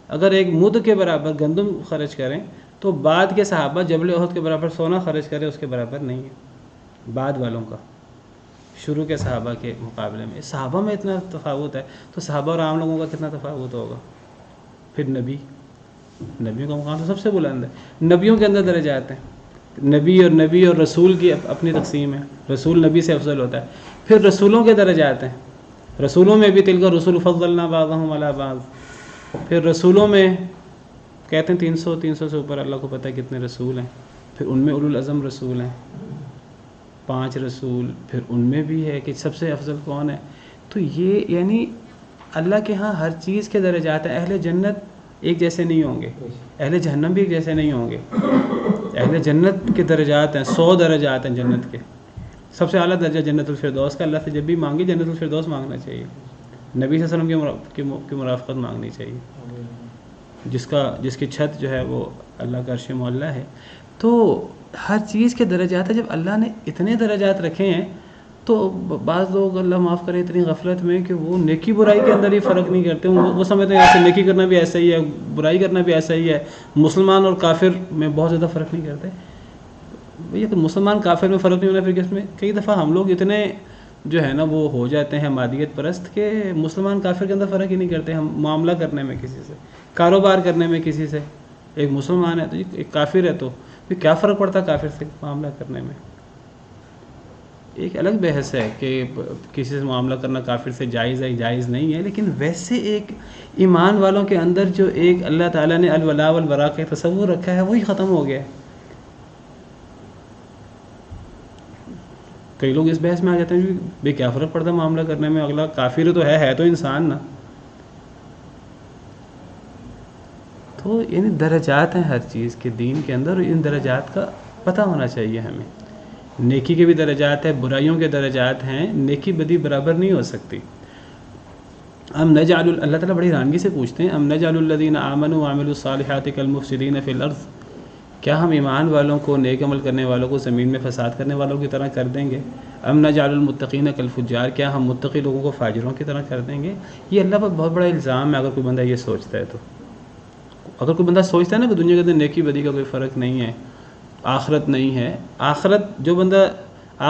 اگر ایک مد کے برابر گندم خرچ کریں تو بعد کے صحابہ جبل احد کے برابر سونا خرچ کریں اس کے برابر نہیں ہے بعد والوں کا، شروع کے صحابہ کے مقابلے میں. صحابہ میں اتنا تفاوت ہے تو صحابہ اور عام لوگوں کا کتنا تفاوت ہوگا. پھر نبیوں کا مقام تو سب سے بلند ہے. نبیوں کے اندر درجات ہیں، نبی اور رسول کی اپنی تقسیم ہے، رسول نبی سے افضل ہوتا ہے. پھر رسولوں کے درجات ہیں، رسولوں میں بھی تلک رسول فضلنا بعضهم علی بعض. پھر رسولوں میں کہتے ہیں 300 سے اوپر اللہ کو پتہ ہے کتنے رسول ہیں. پھر ان میں اولو العزم رسول ہیں 5 رسول. پھر ان میں بھی ہے کہ سب سے افضل کون ہے. تو یہ یعنی اللہ کے ہاں ہر چیز کے درجات ہیں. اہل جنت ایک جیسے نہیں ہوں گے، اہل جہنم بھی ایک جیسے نہیں ہوں گے. اہل جنت کے درجات ہیں، 100 درجات ہیں جنت کے. سب سے اعلیٰ درجہ جنت الفردوس کا. اللہ سے جب بھی مانگے جنت الفردوس مانگنا چاہیے، نبی صلی اللہ علیہ وسلم کی مرافقت مانگنی چاہیے، جس کی چھت جو ہے وہ اللہ کا عرش معلیٰ ہے. تو ہر چیز کے درجات ہیں. جب اللہ نے اتنے درجات رکھے ہیں تو بعض لوگ اللہ معاف کرے اتنی غفلت میں کہ وہ نیکی برائی کے اندر ہی فرق نہیں کرتے. وہ سمجھتے ہیں ایسے نیکی کرنا بھی ایسا ہی ہے، برائی کرنا بھی ایسا ہی ہے. مسلمان اور کافر میں بہت زیادہ فرق نہیں کرتے. بھئی اگر مسلمان کافر میں فرق نہیں ہونا، پھر کس میں؟ کئی دفعہ ہم لوگ اتنے جو ہے نا وہ ہو جاتے ہیں مادیت پرست کہ مسلمان کافر کے اندر فرق ہی نہیں کرتے. ہم معاملہ کرنے میں کسی سے، کاروبار کرنے میں کسی سے، ایک مسلمان ہے تو ایک کافر ہے تو پھر کیا فرق پڑتا کافر سے معاملہ کرنے میں؟ ایک الگ بحث ہے کہ کسی سے معاملہ کرنا کافر سے جائز ہے جائز نہیں ہے. لیکن ویسے ایک ایمان والوں کے اندر جو ایک اللہ تعالیٰ نے الولاء والبراء کا تصور رکھا ہے وہی ختم ہو گیا ہے. کئی لوگ اس بحث میں آ جاتے ہیں بھئی کیا فرق پڑتا ہے معاملہ کرنے میں، اگلا کافر تو ہے تو انسان نا. تو یعنی درجات ہیں ہر چیز کے دین کے اندر، اور ان درجات کا پتہ ہونا چاہیے ہمیں. نیکی کے بھی درجات ہیں، برائیوں کے درجات ہیں. نیکی بدی برابر نہیں ہو سکتی. اللہ تعالیٰ بڑی حیرانگی سے پوچھتے ہیں ام نجعل الذین آمنوا وعملوا الصالحات کالمفسدین فی الارض، کیا ہم ایمان والوں کو، نیک عمل کرنے والوں کو زمین میں فساد کرنے والوں کی طرح کر دیں گے؟ ام نجعل المتقین کالفجار، کیا ہم متقی لوگوں کو فاجروں کی طرح کر دیں گے؟ یہ اللہ پر بہت بڑا الزام ہے اگر کوئی بندہ یہ سوچتا ہے تو. اگر کوئی بندہ سوچتا ہے نا کہ دنیا کے اندر نیکی بدی کا کوئی فرق نہیں ہے، آخرت نہیں ہے، جو بندہ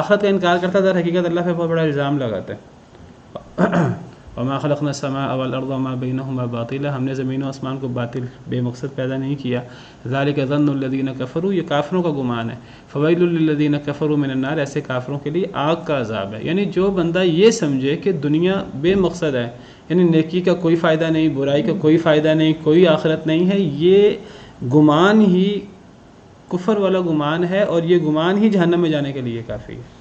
آخرت کا انکار کرتا ہے در حقیقت اللہ پہ بہت بڑا الزام لگاتا ہے. وما خلقنا السماء والارض وما بينهما باطلا، ہم نے زمین و آسمان کو باطل بے مقصد پیدا نہیں کیا. ذلك ظن الذين كفروا، یہ کافروں کا گمان ہے. فویل للذین كفروا من النار، ایسے کافروں کے لیے آگ کا عذاب ہے. یعنی جو بندہ یہ سمجھے کہ دنیا بے مقصد ہے، یعنی نیکی کا کوئی فائدہ نہیں، برائی کا کوئی فائدہ نہیں، کوئی آخرت نہیں ہے، یہ گمان ہی کفر والا گمان ہے، اور یہ گمان ہی جہنم میں جانے کے لیے کافی ہے.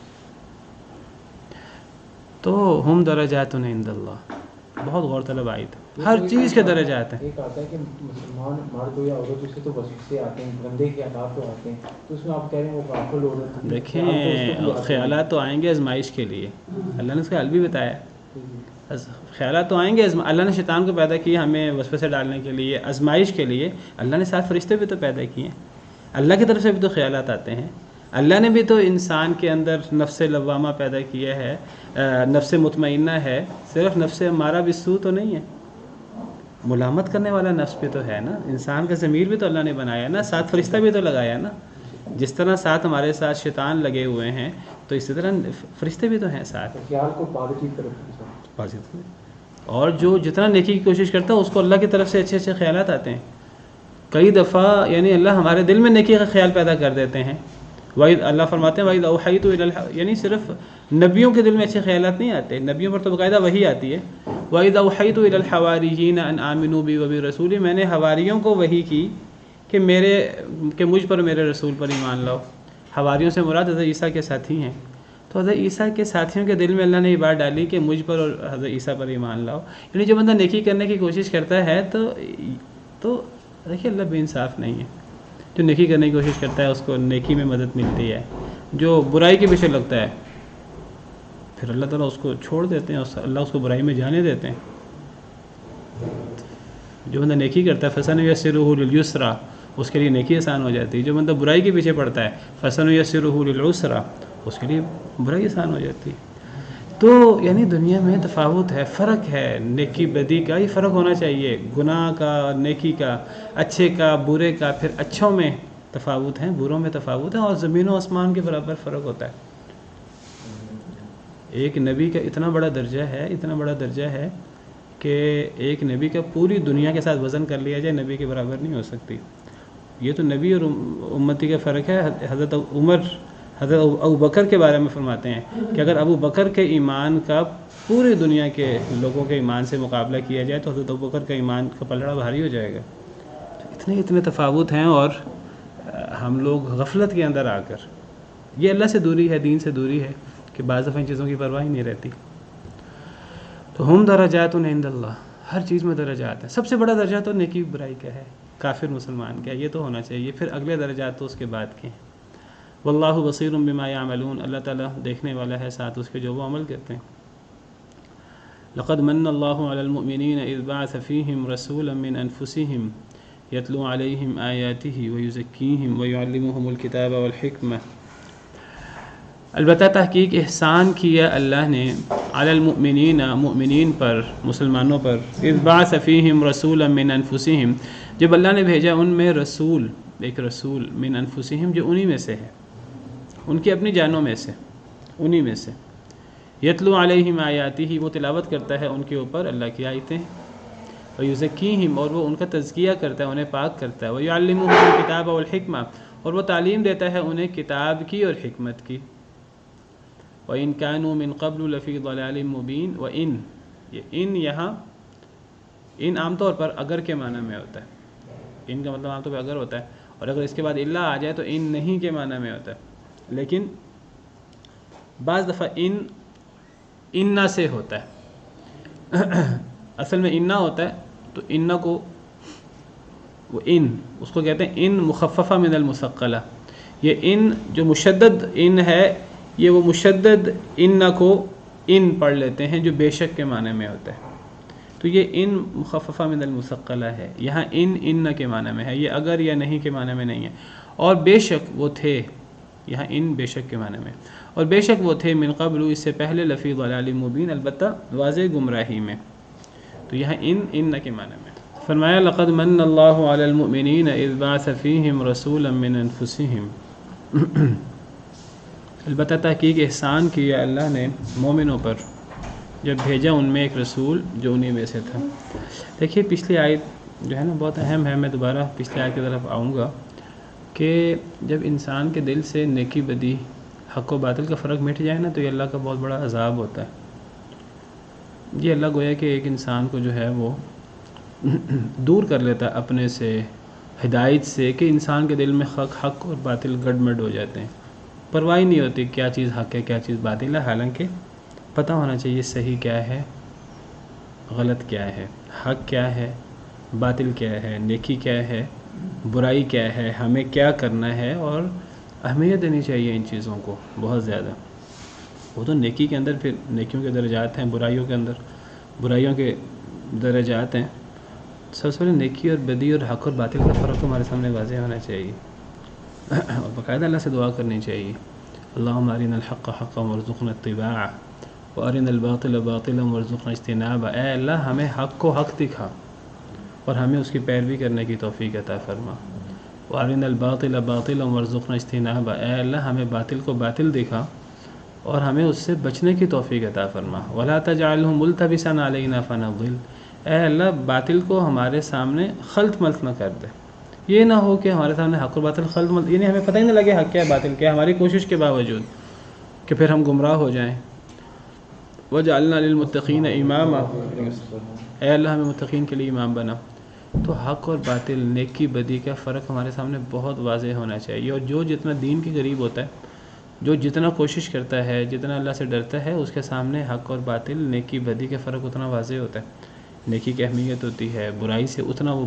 تو ہم درجات عند اللہ، بہت غور طلب آئی تھی. ہر چیز کے درجات ہیں. ایک آتا ہے کہ مسلمان مرد ہو یا عورت اس سے تو وسوسے آتے ہیں، گندے خیالات تو آتے ہیں، تو اس میں آپ کہہ رہے ہیں وہ غافل ہو رہے ہیں. دیکھیں خیالات تو آئیں گے آزمائش کے لیے، اللہ نے اس کا حل بھی بتایا. خیالات تو آئیں گے، اللہ نے شیطان کو پیدا کیا ہمیں وسوسے ڈالنے کے لیے، آزمائش کے لیے. اللہ نے 7 فرشتے بھی تو پیدا کیے ہیں، اللہ کی طرف سے بھی تو خیالات آتے ہیں. اللہ نے بھی تو انسان کے اندر نفس لوامہ پیدا کیا ہے، نفس مطمئنہ ہے. صرف نفس امارہ بالسوء تو نہیں ہے، ملامت کرنے والا نفس بھی تو ہے نا. انسان کا ضمیر بھی تو اللہ نے بنایا نا، 7 فرشتہ بھی تو لگایا نا. جس طرح 7 ہمارے ساتھ شیطان لگے ہوئے ہیں تو اسی طرح فرشتے بھی تو ہیں 7. خیال کو پازیٹیو، اور جو جتنا نیکی کی کوشش کرتا ہے اس کو اللہ کی طرف سے اچھے اچھے خیالات آتے ہیں. کئی دفعہ یعنی اللہ ہمارے دل میں نیکی کا خیال پیدا کر دیتے ہیں. وَإِذْ اللہ فرماتے ہیں وَإِذْ أَوْحَيْتُ إِلَى، یعنی صرف نبیوں کے دل میں اچھے خیالات نہیں آتے، نبیوں پر تو باقاعدہ وحی آتی ہے. وَإِذْ أَوْحَيْتُ إِلَى الْحَوَارِيِّينَ أَنْ آمِنُوا بِي وَبِرَسُولِي، میں نے حواریوں کو وحی کی کہ مجھ پر میرے رسول پر ایمان لاؤ. حواریوں سے مراد حضرت عیسیٰ کے ساتھی ہیں. تو حضرت عیسیٰ کے ساتھیوں کے دل میں اللہ نے یہ بات ڈالی کہ مجھ پر اور حضرت عیسیٰ پر ایمان لاؤ. یعنی جو بندہ نیکی کرنے کی کوشش کرتا ہے تو دیکھیے اللہ بے انصاف نہیں ہے. جو نیکی کرنے کی کوشش کرتا ہے اس کو نیکی میں مدد ملتی ہے، جو برائی کے پیچھے لگتا ہے پھر اللہ تعالیٰ اس کو چھوڑ دیتے ہیں، اللہ اس کو برائی میں جانے دیتے ہیں۔ جو بندہ نیکی کرتا ہے فَسَنُيَسِّرُهُ لِلْيُسْرَىٰ، اس کے لیے نیکی آسان ہو جاتی ہے۔ جو بندہ برائی کے پیچھے پڑتا ہے فَسَنُيَسِّرُهُ لِلْعُسْرَىٰ، اس کے لیے برائی آسان ہو جاتی ہے۔ تو یعنی دنیا میں تفاوت ہے، فرق ہے، نیکی بدی کا یہ فرق ہونا چاہیے، گناہ کا نیکی کا، اچھے کا برے کا، پھر اچھوں میں تفاوت ہیں، بروں میں تفاوت ہے، اور زمین و آسمان کے برابر فرق ہوتا ہے۔ ایک نبی کا اتنا بڑا درجہ ہے کہ ایک نبی کا پوری دنیا کے ساتھ وزن کر لیا جائے نبی کے برابر نہیں ہو سکتی۔ یہ تو نبی اور امتی کا فرق ہے۔ حضرت ابو بکر کے بارے میں فرماتے ہیں کہ اگر ابو بکر کے ایمان کا پوری دنیا کے لوگوں کے ایمان سے مقابلہ کیا جائے تو حضرت ابو بکر کا ایمان کا پلڑا بھاری ہو جائے گا۔ اتنے تفاوت ہیں، اور ہم لوگ غفلت کے اندر آ کر، یہ اللہ سے دوری ہے، دین سے دوری ہے کہ بعض دفعہ ان چیزوں کی پرواہ ہی نہیں رہتی۔ تو ہم درجات عند اللہ، ہر چیز میں درجات ہیں۔ سب سے بڑا درجہ تو نیکی برائی کا ہے، کافر مسلمان کا، یہ تو ہونا چاہیے، پھر اگلے درجات تو اس کے بعد کے ہیں۔ واللہ بصیر بما یعملون، اللہ تعالیٰ دیکھنے والا ہے ساتھ اس کے جو وہ عمل کرتے ہیں۔ لقد من اللہ علی المؤمنین اذ بعث فیہم رسولا من انفسہم یتلو علیہم آیاتہ ویزکیہم ویعلمہم الکتاب والحکمہ۔ البتہ تحقیق احسان کیا اللہ نے علی المؤمنین، مؤمنین پر، مسلمانوں پر، اذ بعث فیہم رسولا من انفسہم، جب اللہ نے بھیجا ان میں رسول، ایک رسول، من انفسہم جو انہی میں سے ہے، ان کی اپنی جانوں میں سے، انہی میں سے، یتلو علیہم آیاتہ، وہ تلاوت کرتا ہے ان کے اوپر اللہ کی آیتیں، ویزکیہم، اور وہ ان کا تزکیہ کرتا ہے، انہیں پاک کرتا ہے، ویعلمہم الکتاب والحکمہ، اور وہ تعلیم دیتا ہے انہیں کتاب کی اور حکمت کی۔ وَإِن كَانُوا مِن قَبْلُ لَفِي ضَلَالٍ مُبِينٍ، وَإِن، یہ ان یہاں، ان عام طور پر اگر کے معنی میں ہوتا ہے، ان کا مطلب عام طور پر اگر ہوتا ہے، اور اگر اس کے بعد اللہ آ جائے تو ان نہیں کے معنی میں ہوتا ہے، لیکن بعض دفعہ انّا سے ہوتا ہے، اصل میں انّا ہوتا ہے، تو انّا کو وہ ان، اس کو کہتے ہیں ان مخففہ من المثقلہ، یہ ان جو مشدد ان ہے، یہ وہ مشدد انّا کو ان پڑھ لیتے ہیں جو بے شک کے معنی میں ہوتا ہے، تو یہ ان مخففہ من المثقلہ ہے، یہاں ان کے معنی میں ہے، یہ اگر یا نہیں کے معنی میں نہیں ہے۔ اور بے شک وہ تھے، یہاں ان بے شک کے معنی میں، اور بے شک وہ تھے من قبل، اس سے پہلے، لفی ضلال مبین، البتہ واضح گمراہی میں، تو یہاں ان کے معنی میں۔ فرمایا لقد من اللہ علی المؤمنین اذ بعث فیہم رسولا من انفسہم، البتہ تحقیق احسان کیا اللہ نے مومنوں پر جب بھیجا ان میں ایک رسول جو انہی میں سے تھا۔ دیکھیے پچھلی آیت جو ہے نا بہت اہم ہے، میں دوبارہ پچھلی آیت کی طرف آؤں گا کہ جب انسان کے دل سے نیکی بدی، حق و باطل کا فرق مٹ جائے نا تو یہ اللہ کا بہت بڑا عذاب ہوتا ہے۔ یہ اللہ گویا کہ ایک انسان کو جو ہے وہ دور کر لیتا ہے اپنے سے، ہدایت سے، کہ انسان کے دل میں حق اور باطل گڈمڈ ہو جاتے ہیں، پرواہ نہیں ہوتی کیا چیز حق ہے کیا چیز باطل ہے، حالانکہ پتہ ہونا چاہیے صحیح کیا ہے، غلط کیا ہے، حق کیا ہے، باطل کیا ہے، نیکی کیا ہے، برائی کیا ہے، ہمیں کیا کرنا ہے، اور اہمیت دینی چاہیے ان چیزوں کو بہت زیادہ۔ وہ تو نیکی کے اندر پھر نیکیوں کے درجات ہیں، برائیوں کے اندر برائیوں کے درجات ہیں۔ سب سے پہلے نیکی اور بدی اور حق اور باطل کا فرق ہمارے سامنے واضح ہونا چاہیے، اور باقاعدہ اللہ سے دعا کرنی چاہیے، اللہم ارنا الحق حقا وارزقنا اتباعہ وارنا الباطل باطلا وارزقنا اجتنابہ، اے اللہ ہمیں حق کو حق دکھا اور ہمیں اس کی پیروی کرنے کی توفیق عطا فرما، وارنا الباطل باطلا وارزقنا اجتنابہ، اے اللہ ہمیں باطل کو باطل دکھا اور ہمیں اس سے بچنے کی توفیق عطا فرما، ولا تجعلہ ملتبسا علینا فنضل، اے اللہ باطل کو ہمارے سامنے خلط ملط نہ کر دے، یہ نہ ہو کہ ہمارے سامنے حق و باطل خلط ملط، یعنی ہمیں پتہ ہی نہ لگے حق کیا ہے باطل کیا ہے، ہماری کوشش کے باوجود، کہ پھر ہم گمراہ ہو جائیں۔ وجعلنا للمتقین اماما، اے اللہ ہمیں متقین کے لیے امام بنا۔ تو حق اور باطل، نیکی بدی کا فرق ہمارے سامنے بہت واضح ہونا چاہیے، اور جو جتنا دین کے قریب ہوتا ہے، جو جتنا کوشش کرتا ہے، جتنا اللہ سے ڈرتا ہے، اس کے سامنے حق اور باطل، نیکی بدی کا فرق اتنا واضح ہوتا ہے۔ نیکی کی اہمیت ہوتی ہے، برائی سے اتنا وہ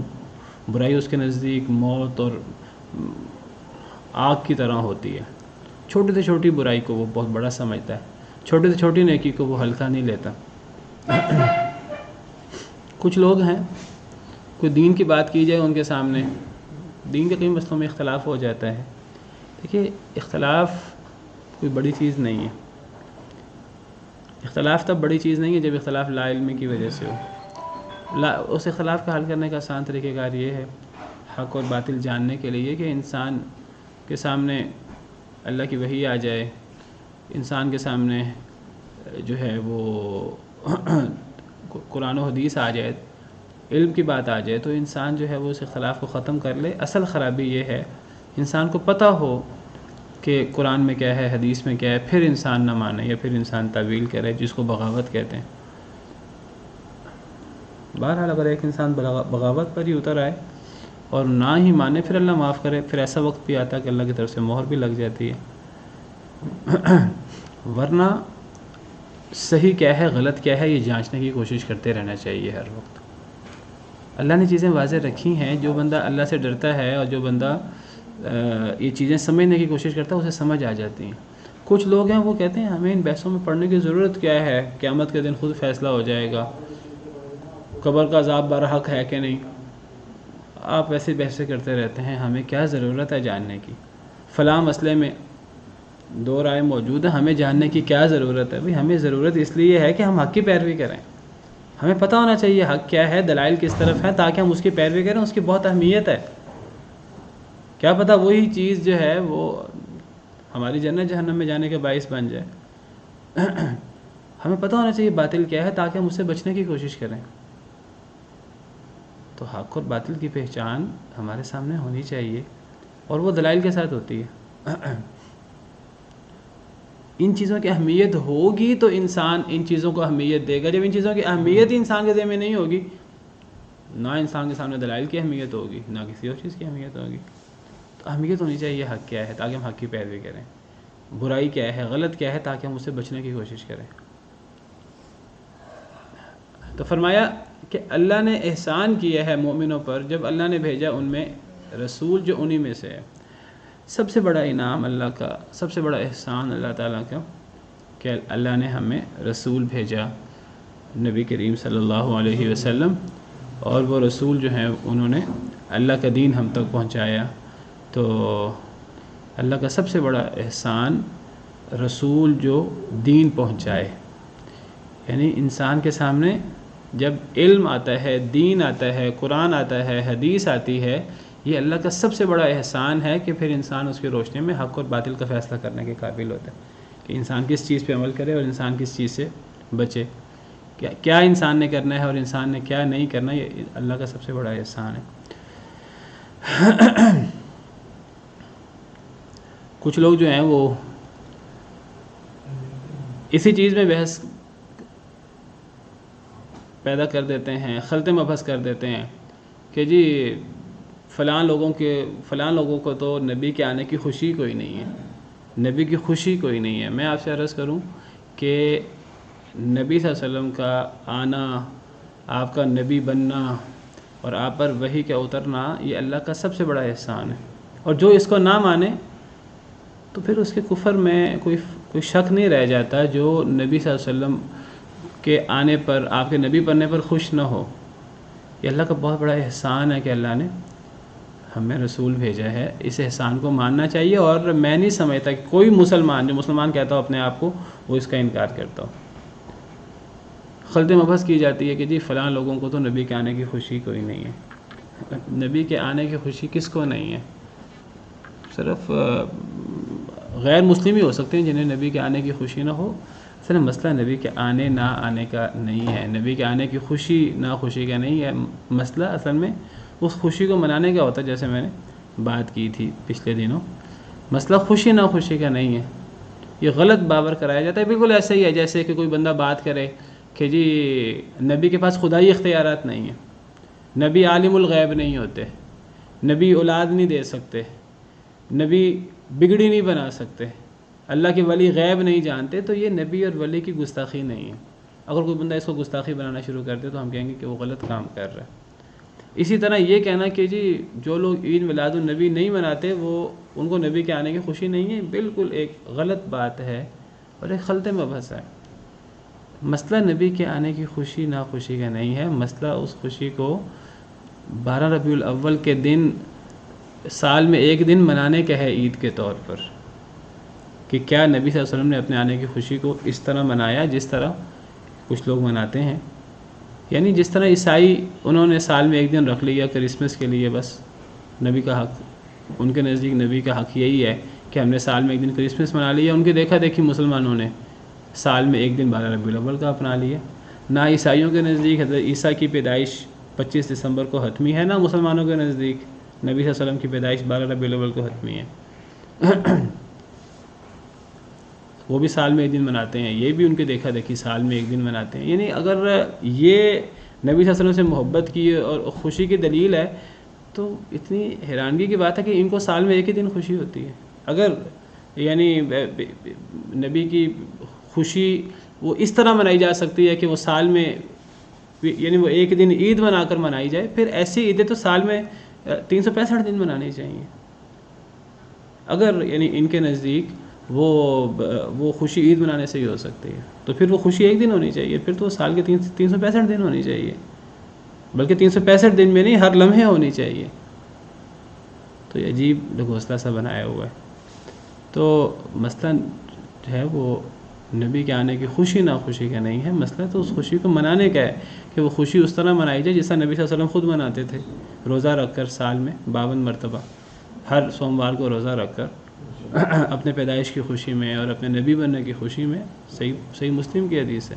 برائی اس کے نزدیک موت اور آگ کی طرح ہوتی ہے. چھوٹی سے چھوٹی برائی کو وہ بہت بڑا سمجھتا ہے, چھوٹی سے چھوٹی نیکی کو وہ ہلکا نہیں لیتا. کچھ لوگ ہیں, کوئی دین کی بات کی جائے ان کے سامنے, دین کے کئی مسئلوں میں اختلاف ہو جاتا ہے. دیکھیے اختلاف کوئی بڑی چیز نہیں ہے. اختلاف تب بڑی چیز نہیں ہے جب اختلاف لا علمی کی وجہ سے ہو. اس اختلاف کا حل کرنے کا آسان طریقہ کار یہ ہے, حق اور باطل جاننے کے لیے, کہ انسان کے سامنے اللہ کی وحی آ جائے, انسان کے سامنے جو ہے وہ قرآن و حدیث آ جائے, علم کی بات آ جائے, تو انسان جو ہے وہ اس اختلاف کو ختم کر لے. اصل خرابی یہ ہے انسان کو پتہ ہو کہ قرآن میں کیا ہے, حدیث میں کیا ہے, پھر انسان نہ مانے یا پھر انسان تعویل کرے, جس کو بغاوت کہتے ہیں. بہرحال اگر ایک انسان بغاوت پر ہی اتر آئے اور نہ ہی مانے, پھر اللہ معاف کرے, پھر ایسا وقت بھی آتا ہے کہ اللہ کی طرف سے مہر بھی لگ جاتی ہے. ورنہ صحیح کیا ہے غلط کیا ہے یہ جانچنے کی کوشش کرتے رہنا چاہیے ہر وقت. اللہ نے چیزیں واضح رکھی ہیں, جو بندہ اللہ سے ڈرتا ہے اور جو بندہ یہ چیزیں سمجھنے کی کوشش کرتا ہے اسے سمجھ آ جاتی ہیں. کچھ لوگ ہیں وہ کہتے ہیں ہمیں ان بحثوں میں پڑھنے کی ضرورت کیا ہے, قیامت کے دن خود فیصلہ ہو جائے گا, قبر کا عذاب برحق ہے کہ نہیں, آپ ایسی بحثیں کرتے رہتے ہیں, ہمیں کیا ضرورت ہے جاننے کی, فلاں مسئلے میں دو رائے موجود ہیں, ہمیں جاننے کی کیا ضرورت ہے. بھئی ہمیں ضرورت اس لیے ہے کہ ہم حق کی پیروی کریں, ہمیں پتہ ہونا چاہیے حق کیا ہے, دلائل کس طرف ہیں, تاکہ ہم اس کی پیروی کریں. اس کی بہت اہمیت ہے. کیا پتہ وہی چیز جو ہے وہ ہماری جنت جہنم میں جانے کا باعث بن جائے. ہمیں پتہ ہونا چاہیے باطل کیا ہے, تاکہ ہم اس سے بچنے کی کوشش کریں. تو حق اور باطل کی پہچان ہمارے سامنے ہونی چاہیے, اور وہ دلائل کے ساتھ ہوتی ہے. ان چیزوں کی اہمیت ہوگی تو انسان ان چیزوں کو اہمیت دے گا. جب ان چیزوں کی اہمیت ہی انسان کے ذہن میں نہیں ہوگی, نہ انسان کے سامنے دلائل کی اہمیت ہوگی, نہ کسی اور چیز کی اہمیت ہوگی. تو اہمیت ہونی چاہیے حق کیا ہے, تاکہ ہم حق کی پیروی کریں, برائی کیا ہے, غلط کیا ہے, تاکہ ہم اس سے بچنے کی کوشش کریں. تو فرمایا کہ اللہ نے احسان کیا ہے مومنوں پر جب اللہ نے بھیجا ان میں رسول جو انہی میں سے ہے. سب سے بڑا انعام اللہ کا, سب سے بڑا احسان اللہ تعالیٰ کا کہ اللہ نے ہمیں رسول بھیجا, نبی کریم صلی اللہ علیہ وسلم, اور وہ رسول جو ہیں انہوں نے اللہ کا دین ہم تک پہنچایا. تو اللہ کا سب سے بڑا احسان رسول جو دین پہنچائے. یعنی انسان کے سامنے جب علم آتا ہے, دین آتا ہے, قرآن آتا ہے, حدیث آتی ہے, یہ اللہ کا سب سے بڑا احسان ہے کہ پھر انسان اس کی روشنی میں حق اور باطل کا فیصلہ کرنے کے قابل ہوتا ہے, کہ انسان کس چیز پہ عمل کرے اور انسان کس چیز سے بچے, کیا انسان نے کرنا ہے اور انسان نے کیا نہیں کرنا. یہ اللہ کا سب سے بڑا احسان ہے. کچھ لوگ جو ہیں وہ اسی چیز میں بحث پیدا کر دیتے ہیں, خلط مبحث کر دیتے ہیں کہ جی فلاں لوگوں کو تو نبی کے آنے کی خوشی کوئی نہیں ہے, نبی کی خوشی کوئی نہیں ہے. میں آپ سے عرض کروں کہ نبی صلی اللہ علیہ وسلم کا آنا, آپ کا نبی بننا اور آپ پر وحی کا اترنا, یہ اللہ کا سب سے بڑا احسان ہے. اور جو اس کو نہ مانے تو پھر اس کے کفر میں کوئی شک نہیں رہ جاتا. جو نبی صلی اللہ علیہ وسلم کے آنے پر, آپ کے نبی بننے پر خوش نہ ہو, یہ اللہ کا بہت بڑا احسان ہے کہ اللہ نے ہمیں رسول بھیجا ہے. اس احسان کو ماننا چاہیے. اور میں نہیں سمجھتا کہ کوئی مسلمان جو مسلمان کہتا ہو اپنے آپ کو, وہ اس کا انکار کرتا ہو. خلط مبحث کی جاتی ہے کہ جی فلاں لوگوں کو تو نبی کے آنے کی خوشی کوئی نہیں ہے. نبی کے آنے کی خوشی کس کو نہیں ہے؟ صرف غیر مسلم ہی ہو سکتے ہیں جنہیں نبی کے آنے کی خوشی نہ ہو. اصل مسئلہ نبی کے آنے نہ آنے کا نہیں ہے, نبی کے آنے کی خوشی نہ خوشی کا نہیں ہے. مسئلہ اصل میں اس خوشی کو منانے کا ہوتا ہے, جیسے میں نے بات کی تھی پچھلے دنوں. مسئلہ خوشی نہ خوشی کا نہیں ہے. یہ غلط باور کرایا جاتا ہے. بالکل ایسا ہی ہے جیسے کہ کوئی بندہ بات کرے کہ جی نبی کے پاس خدائی اختیارات نہیں ہیں, نبی عالم الغیب نہیں ہوتے, نبی اولاد نہیں دے سکتے, نبی بگڑی نہیں بنا سکتے, اللہ کے ولی غیب نہیں جانتے. تو یہ نبی اور ولی کی گستاخی نہیں ہے. اگر کوئی بندہ اس کو گستاخی بنانا شروع کر دے تو ہم کہیں گے کہ وہ غلط کام کر رہا ہے. اسی طرح یہ کہنا کہ جی جو لوگ عید میلاد النبی نہیں مناتے وہ ان کو نبی کے آنے کی خوشی نہیں ہے، بالکل ایک غلط بات ہے اور ایک خلط مبحث ہے۔ مسئلہ نبی کے آنے کی خوشی ناخوشی کا نہیں ہے، مسئلہ اس خوشی کو 12 ربیع الاول کے دن سال میں ایک دن منانے کا ہے عید کے طور پر، کہ کیا نبی صلی اللہ علیہ وسلم نے اپنے آنے کی خوشی کو اس طرح منایا جس طرح کچھ لوگ مناتے ہیں، یعنی جس طرح عیسائی انہوں نے سال میں ایک دن رکھ لیا کرسمس کے لیے، بس نبی کا حق، ان کے نزدیک نبی کا حق یہی ہے کہ ہم نے سال میں ایک دن کرسمس منا لیا۔ ان کے دیکھا دیکھی مسلمانوں نے سال میں ایک دن 12 ربیع الاول کا اپنا لیا۔ نہ عیسائیوں کے نزدیک حضرت عیسیٰ کی پیدائش 25 دسمبر کو حتمی ہے، نہ مسلمانوں کے نزدیک نبی صلی اللہ علیہ وسلم کی پیدائش 12 ربیع الاول کو حتمی ہے۔ وہ بھی سال میں ایک دن مناتے ہیں، یہ بھی ان کے دیکھا دیکھی سال میں ایک دن مناتے ہیں۔ یعنی اگر یہ نبی صلی اللہ علیہ وسلم سے محبت کی اور خوشی کی دلیل ہے تو اتنی حیرانگی کی بات ہے کہ ان کو سال میں ایک ہی دن خوشی ہوتی ہے۔ اگر یعنی نبی کی خوشی وہ اس طرح منائی جا سکتی ہے کہ وہ سال میں یعنی وہ ایک دن عید بنا کر منائی جائے، پھر ایسی عیدیں تو سال میں 365 دن منانی چاہیے۔ اگر یعنی ان کے نزدیک وہ خوشی عید منانے سے ہی ہو سکتی ہے تو پھر وہ خوشی ایک دن ہونی چاہیے، پھر تو سال کے 365 دن ہونی چاہیے، بلکہ 365 دن میں نہیں، ہر لمحے ہونی چاہیے۔ تو یہ عجیب ڈھکوسلا سا بنایا ہوا ہے۔ تو مسئلہ جو ہے وہ نبی کے آنے کی خوشی ناخوشی کا نہیں ہے، مسئلہ تو اس خوشی کو منانے کا ہے کہ وہ خوشی اس طرح منائی جائے جس طرح نبی صلی اللہ علیہ وسلم خود مناتے تھے، روزہ رکھ کر سال میں 52 مرتبہ، ہر سوموار کو روزہ رکھ کر اپنے پیدائش کی خوشی میں اور اپنے نبی بننے کی خوشی میں۔ صحیح مسلم کی حدیث ہے۔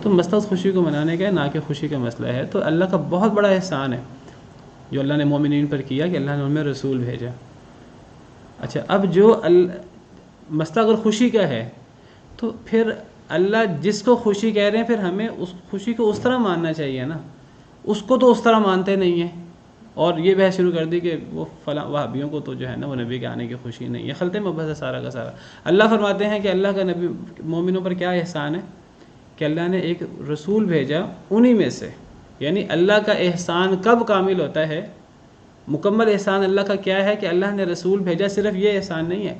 تو مسئلہ اس خوشی کو منانے کا ہے، نہ کہ خوشی کا مسئلہ ہے۔ تو اللہ کا بہت بڑا احسان ہے جو اللہ نے مومنین پر کیا کہ اللہ نے ہمیں رسول بھیجا۔ اچھا، اب جو مسئلہ اگر خوشی کا ہے تو پھر اللہ جس کو خوشی کہہ رہے ہیں پھر ہمیں اس خوشی کو اس طرح ماننا چاہیے نا، اس کو تو اس طرح مانتے نہیں ہیں، اور یہ بحث شروع کر دی کہ وہ فلاں وہابیوں کو تو جو ہے نا وہ نبی کے آنے کی خوشی نہیں ہے۔ خلط مبحث ہے سارا کا سارا۔ اللہ فرماتے ہیں کہ اللہ کا نبی مومنوں پر کیا احسان ہے کہ اللہ نے ایک رسول بھیجا انہی میں سے۔ یعنی اللہ کا احسان کب کامل ہوتا ہے؟ مکمل احسان اللہ کا کیا ہے کہ اللہ نے رسول بھیجا، صرف یہ احسان نہیں ہے،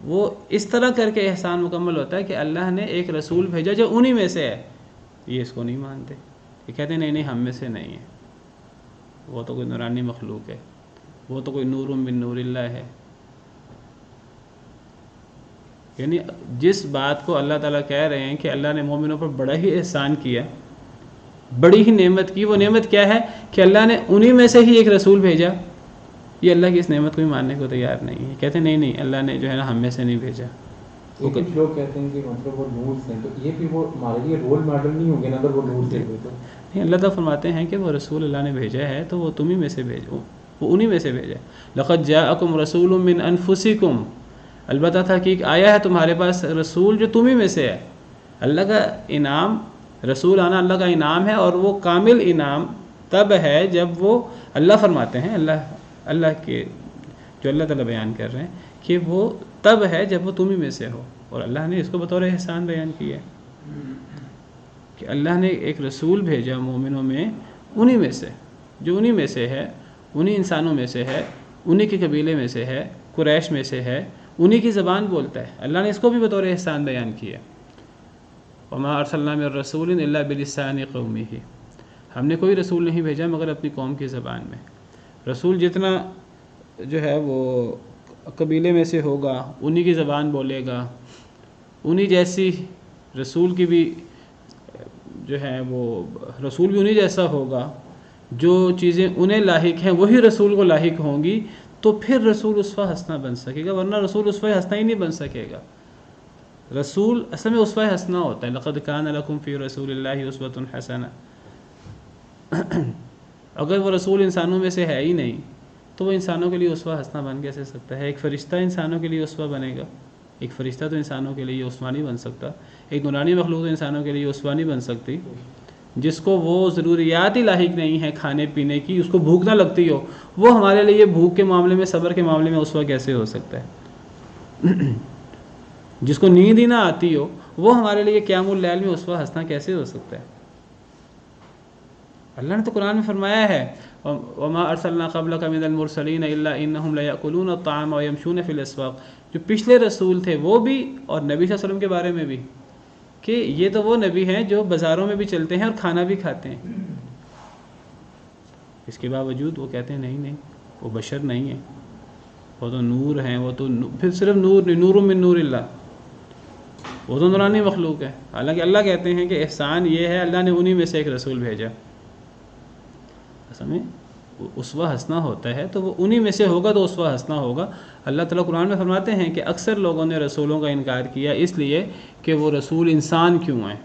وہ اس طرح کر کے احسان مکمل ہوتا ہے کہ اللہ نے ایک رسول بھیجا جو انہی میں سے ہے۔ یہ اس کو نہیں مانتے، یہ کہتے ہیں نہیں ہم میں سے نہیں ہے، وہ تو کوئی نورانی مخلوق ہے، وہ تو کوئی نور من نور اللہ ہے۔ یعنی جس بات کو اللہ تعالیٰ کہہ رہے ہیں کہ اللہ نے مومنوں پر بڑا ہی احسان کیا، بڑی ہی نعمت کی، وہ نعمت کیا ہے کہ اللہ نے انہی میں سے ہی ایک رسول بھیجا، یہ اللہ کی اس نعمت کو بھی ماننے کو تیار نہیں ہے، کہتے ہیں نہیں اللہ نے جو ہے نا ہم میں سے نہیں بھیجا۔ کچھ لوگ کہتے ہیں کہ مطلب وہ نور سے، تو یہ پھر وہ ہمارے لیے رول ماڈل نہیں ہوں گے نا اگر وہ نور سے ہوئے تو؟ نہیں، اللہ تعالیٰ فرماتے ہیں کہ وہ رسول اللہ نے بھیجا ہے تو وہ تمہیں میں سے بھیجو، وہ انہی میں سے بھیجا۔ لقد جاءکم رسول من انفسکم، البتہ تحقیق آیا ہے تمہارے پاس رسول جو تمہیں میں سے ہے۔ اللہ کا انعام، رسول آنا اللہ کا انعام ہے، اور وہ کامل انعام تب ہے جب وہ اللہ فرماتے ہیں، اللہ کے جو اللہ تعالیٰ بیان کر رہے ہیں کہ وہ تب ہے جب وہ تمہیں میں سے ہو، اور اللہ نے اس کو بطور احسان بیان کیا ہے کہ اللہ نے ایک رسول بھیجا مومنوں میں انہی میں سے، جو انہی میں سے ہے، انہی انسانوں میں سے ہے، انہی کے قبیلے میں سے ہے، قریش میں سے ہے، انہی کی زبان بولتا ہے۔ اللہ نے اس کو بھی بطور احسان بیان کیا، وما ارسلنا من رسول الا بلسان قومه، ہم نے کوئی رسول نہیں بھیجا مگر اپنی قوم کی زبان میں۔ رسول جتنا جو ہے وہ قبیلے میں سے ہوگا، انہی کی زبان بولے گا، انہی جیسی رسول کی بھی جو ہے وہ رسول بھی انہی جیسا ہوگا، جو چیزیں انہیں لاحق ہیں وہی رسول کو لاحق ہوں گی، تو پھر رسول اسوہ حسنہ بن سکے گا، ورنہ رسول اسوہ حسنہ ہی نہیں بن سکے گا۔ رسول اصل میں اسوہ حسنہ ہوتا ہے، لقد کان لکم فی رسول اللہ اسوۃ حسنہ۔ اگر وہ رسول انسانوں میں سے ہے ہی نہیں تو وہ انسانوں کے لیے اسوہ حسنہ بن کیسے سکتا ہے؟ ایک فرشتہ انسانوں کے لیے اسوہ بنے گا؟ ایک فرشتہ تو انسانوں کے لیے اسوہ نہیں بن سکتا، ایک نورانی مخلوق تو انسانوں کے لیے اسوہ نہیں بن سکتی، جس کو وہ ضروریات ہی لاحق نہیں ہیں کھانے پینے کی، اس کو بھوک نہ لگتی ہو، وہ ہمارے لیے بھوک کے معاملے میں، صبر کے معاملے میں اسوہ کیسے ہو سکتا ہے؟ جس کو نیند ہی نہ آتی ہو وہ ہمارے لیے قیام اللیل میں اسوہ حسنہ کیسے ہو سکتا ہے؟ اللہ نے تو قرآن میں فرمایا ہے وما ارسلنا قبلک من المرسلین الا انہم لیأکلون الطعام ویمشون فی الاسواق، جو پچھلے رسول تھے وہ بھی اور نبی صلی اللہ علیہ وسلم کے بارے میں بھی، کہ یہ تو وہ نبی ہیں جو بازاروں میں بھی چلتے ہیں اور کھانا بھی کھاتے ہیں، اس کے باوجود وہ کہتے ہیں نہیں وہ بشر نہیں ہے، وہ تو نور ہیں، وہ تو پھر صرف نور نہیں، نور من نور اللہ، وہ تو نورانی مخلوق ہے۔ حالانکہ اللہ کہتے ہیں کہ احسان یہ ہے اللہ نے انہی میں سے ایک رسول بھیجا، اصل میں اسوہ حسنہ ہوتا ہے تو وہ انہی میں سے ہوگا تو اسوہ حسنہ ہوگا۔ اللہ تعالیٰ قرآن میں فرماتے ہیں کہ اکثر لوگوں نے رسولوں کا انکار کیا اس لیے کہ وہ رسول انسان کیوں ہیں۔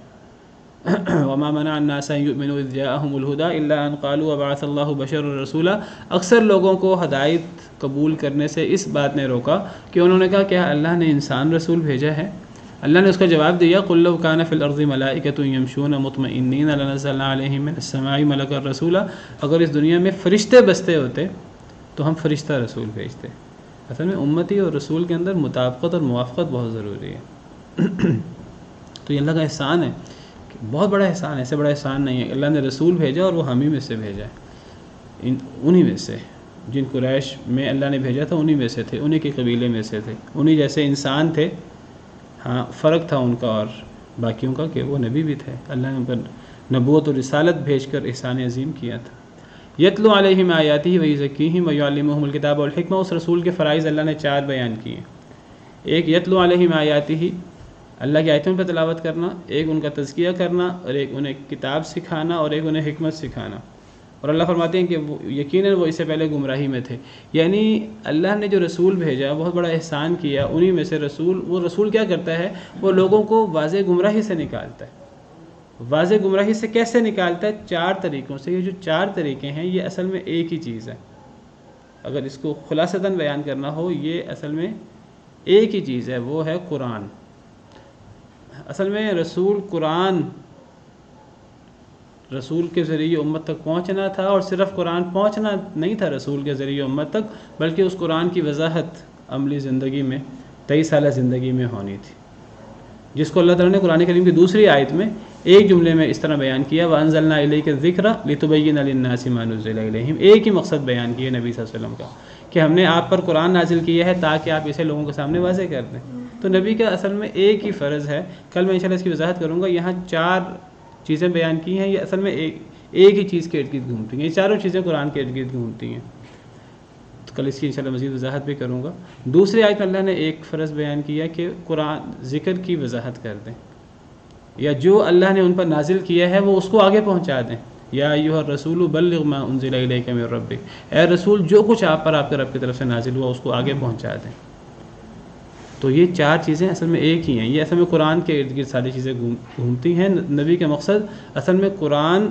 وما منع الناس ان يؤمنوا اذ جاءهم الهدى الا ان قالوا وبعث الله بشرا رسولا، اکثر لوگوں کو ہدایت قبول کرنے سے اس بات نے روکا کہ انہوں نے کہا کیا اللہ نے انسان رسول بھیجا ہے؟ اللہ نے اس کا جواب دیا قل لو كان في الارض ملائكة يمشون مطمئنين لنزلنا عليهم من السماء ملكا رسولا، اگر اس دنیا میں فرشتے بستے ہوتے تو ہم فرشتہ رسول بھیجتے۔ اصل میں امتی اور رسول کے اندر مطابقت اور موافقت بہت ضروری ہے۔ تو یہ اللہ کا احسان ہے، بہت بڑا احسان ہے، ایسے بڑا احسان نہیں ہے۔ اللہ نے رسول بھیجا اور وہ ہم ہی میں سے بھیجا ہے، انہی میں سے جن قریش میں اللہ نے بھیجا تھا انہی میں سے تھے، انہی کے قبیلے میں سے تھے، انہی جیسے انسان تھے۔ ہاں فرق تھا ان کا اور باقیوں کا کہ وہ نبی بھی تھے، اللہ نے ان پر نبوت اور رسالت بھیج کر احسان عظیم کیا تھا۔ یتلو علیہم آیاتہ ویزکیہم ویعلمہم الکتاب والحکمہ، اس رسول کے فرائض اللہ نے 4 بیان کیے۔ ایک یتلو علیہم آیاتہ، اللہ کی آیتوں پر تلاوت کرنا، ایک ان کا تزکیہ کرنا، اور ایک انہیں کتاب سکھانا، اور ایک انہیں حکمت سکھانا۔ اور اللہ فرماتے ہیں کہ وہ یقیناً وہ اس سے پہلے گمراہی میں تھے، یعنی اللہ نے جو رسول بھیجا بہت بڑا احسان کیا، انہی میں سے وہ رسول کیا کرتا ہے، وہ لوگوں کو واضح گمراہی سے نکالتا ہے۔ واضح گمراہی سے کیسے نکالتا ہے؟ 4 طریقوں سے۔ یہ جو 4 طریقے ہیں یہ اصل میں ایک ہی چیز ہے، اگر اس کو خلاصتاً بیان کرنا ہو یہ اصل میں ایک ہی چیز ہے، وہ ہے قرآن۔ اصل میں قرآن رسول کے ذریعے امت تک پہنچنا تھا، اور صرف قرآن پہنچنا نہیں تھا رسول کے ذریعے امت تک، بلکہ اس قرآن کی وضاحت عملی زندگی میں 23 سالہ زندگی میں ہونی تھی، جس کو اللہ تعالیٰ نے قرآن کریم کی دوسری آیت میں ایک جملے میں اس طرح بیان کیا وَأَنزَلْنَا إِلَيْكَ الذِّكْرَ لِتُبَيِّنَ لِلنَّاسِ مَا نُزِّلَ إِلَيْهِمْ، ایک ہی مقصد بیان کیا نبی صلی اللہ علیہ وسلم کا کہ ہم نے آپ پر قرآن نازل کیا ہے تاکہ آپ اسے لوگوں کے سامنے واضح کر دیں۔ تو نبی کا اصل میں ایک ہی فرض ہے، کل میں انشاءاللہ اس کی وضاحت کروں گا۔ یہاں 4 چیزیں بیان کی ہیں، یہ اصل میں ایک ہی چیز کے ارد گرد گھومتی ہیں، یہ چاروں چیزیں قرآن کے ارد گرد گھومتی ہیں، تو کل اس کی انشاءاللہ مزید وضاحت بھی کروں گا۔ دوسری آیت میں اللہ نے ایک فرض بیان کیا کہ قرآن ذکر کی وضاحت کر دیں، یا جو اللہ نے ان پر نازل کیا ہے وہ اس کو آگے پہنچا دیں۔ یا ایھا الرسول بلغ ما انزل الیک من ربک، اے رسول جو کچھ آپ پر آپ کے رب کی طرف سے نازل ہوا اس کو آگے پہنچا دیں۔ تو یہ 4 چیزیں اصل میں ایک ہی ہیں، یہ اصل میں قرآن کے ارد گرد ساری چیزیں گھومتی ہیں۔ نبی کے مقصد اصل میں قرآن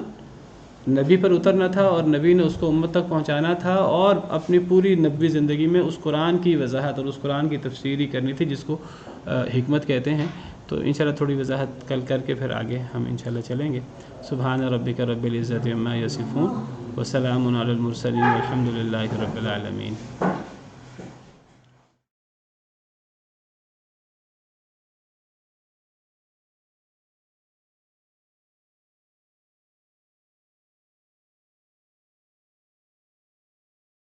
نبی پر اترنا تھا اور نبی نے اس کو امت تک پہنچانا تھا، اور اپنی پوری نبوی زندگی میں اس قرآن کی وضاحت اور اس قرآن کی تفسیری کرنی تھی، جس کو حکمت کہتے ہیں۔ تو انشاءاللہ تھوڑی وضاحت کل کر کے پھر آگے ہم انشاءاللہ چلیں گے۔ سبحان ربک رب العزت عما یصفون وسلام علی المرسلین والحمد للہ رب العالمین۔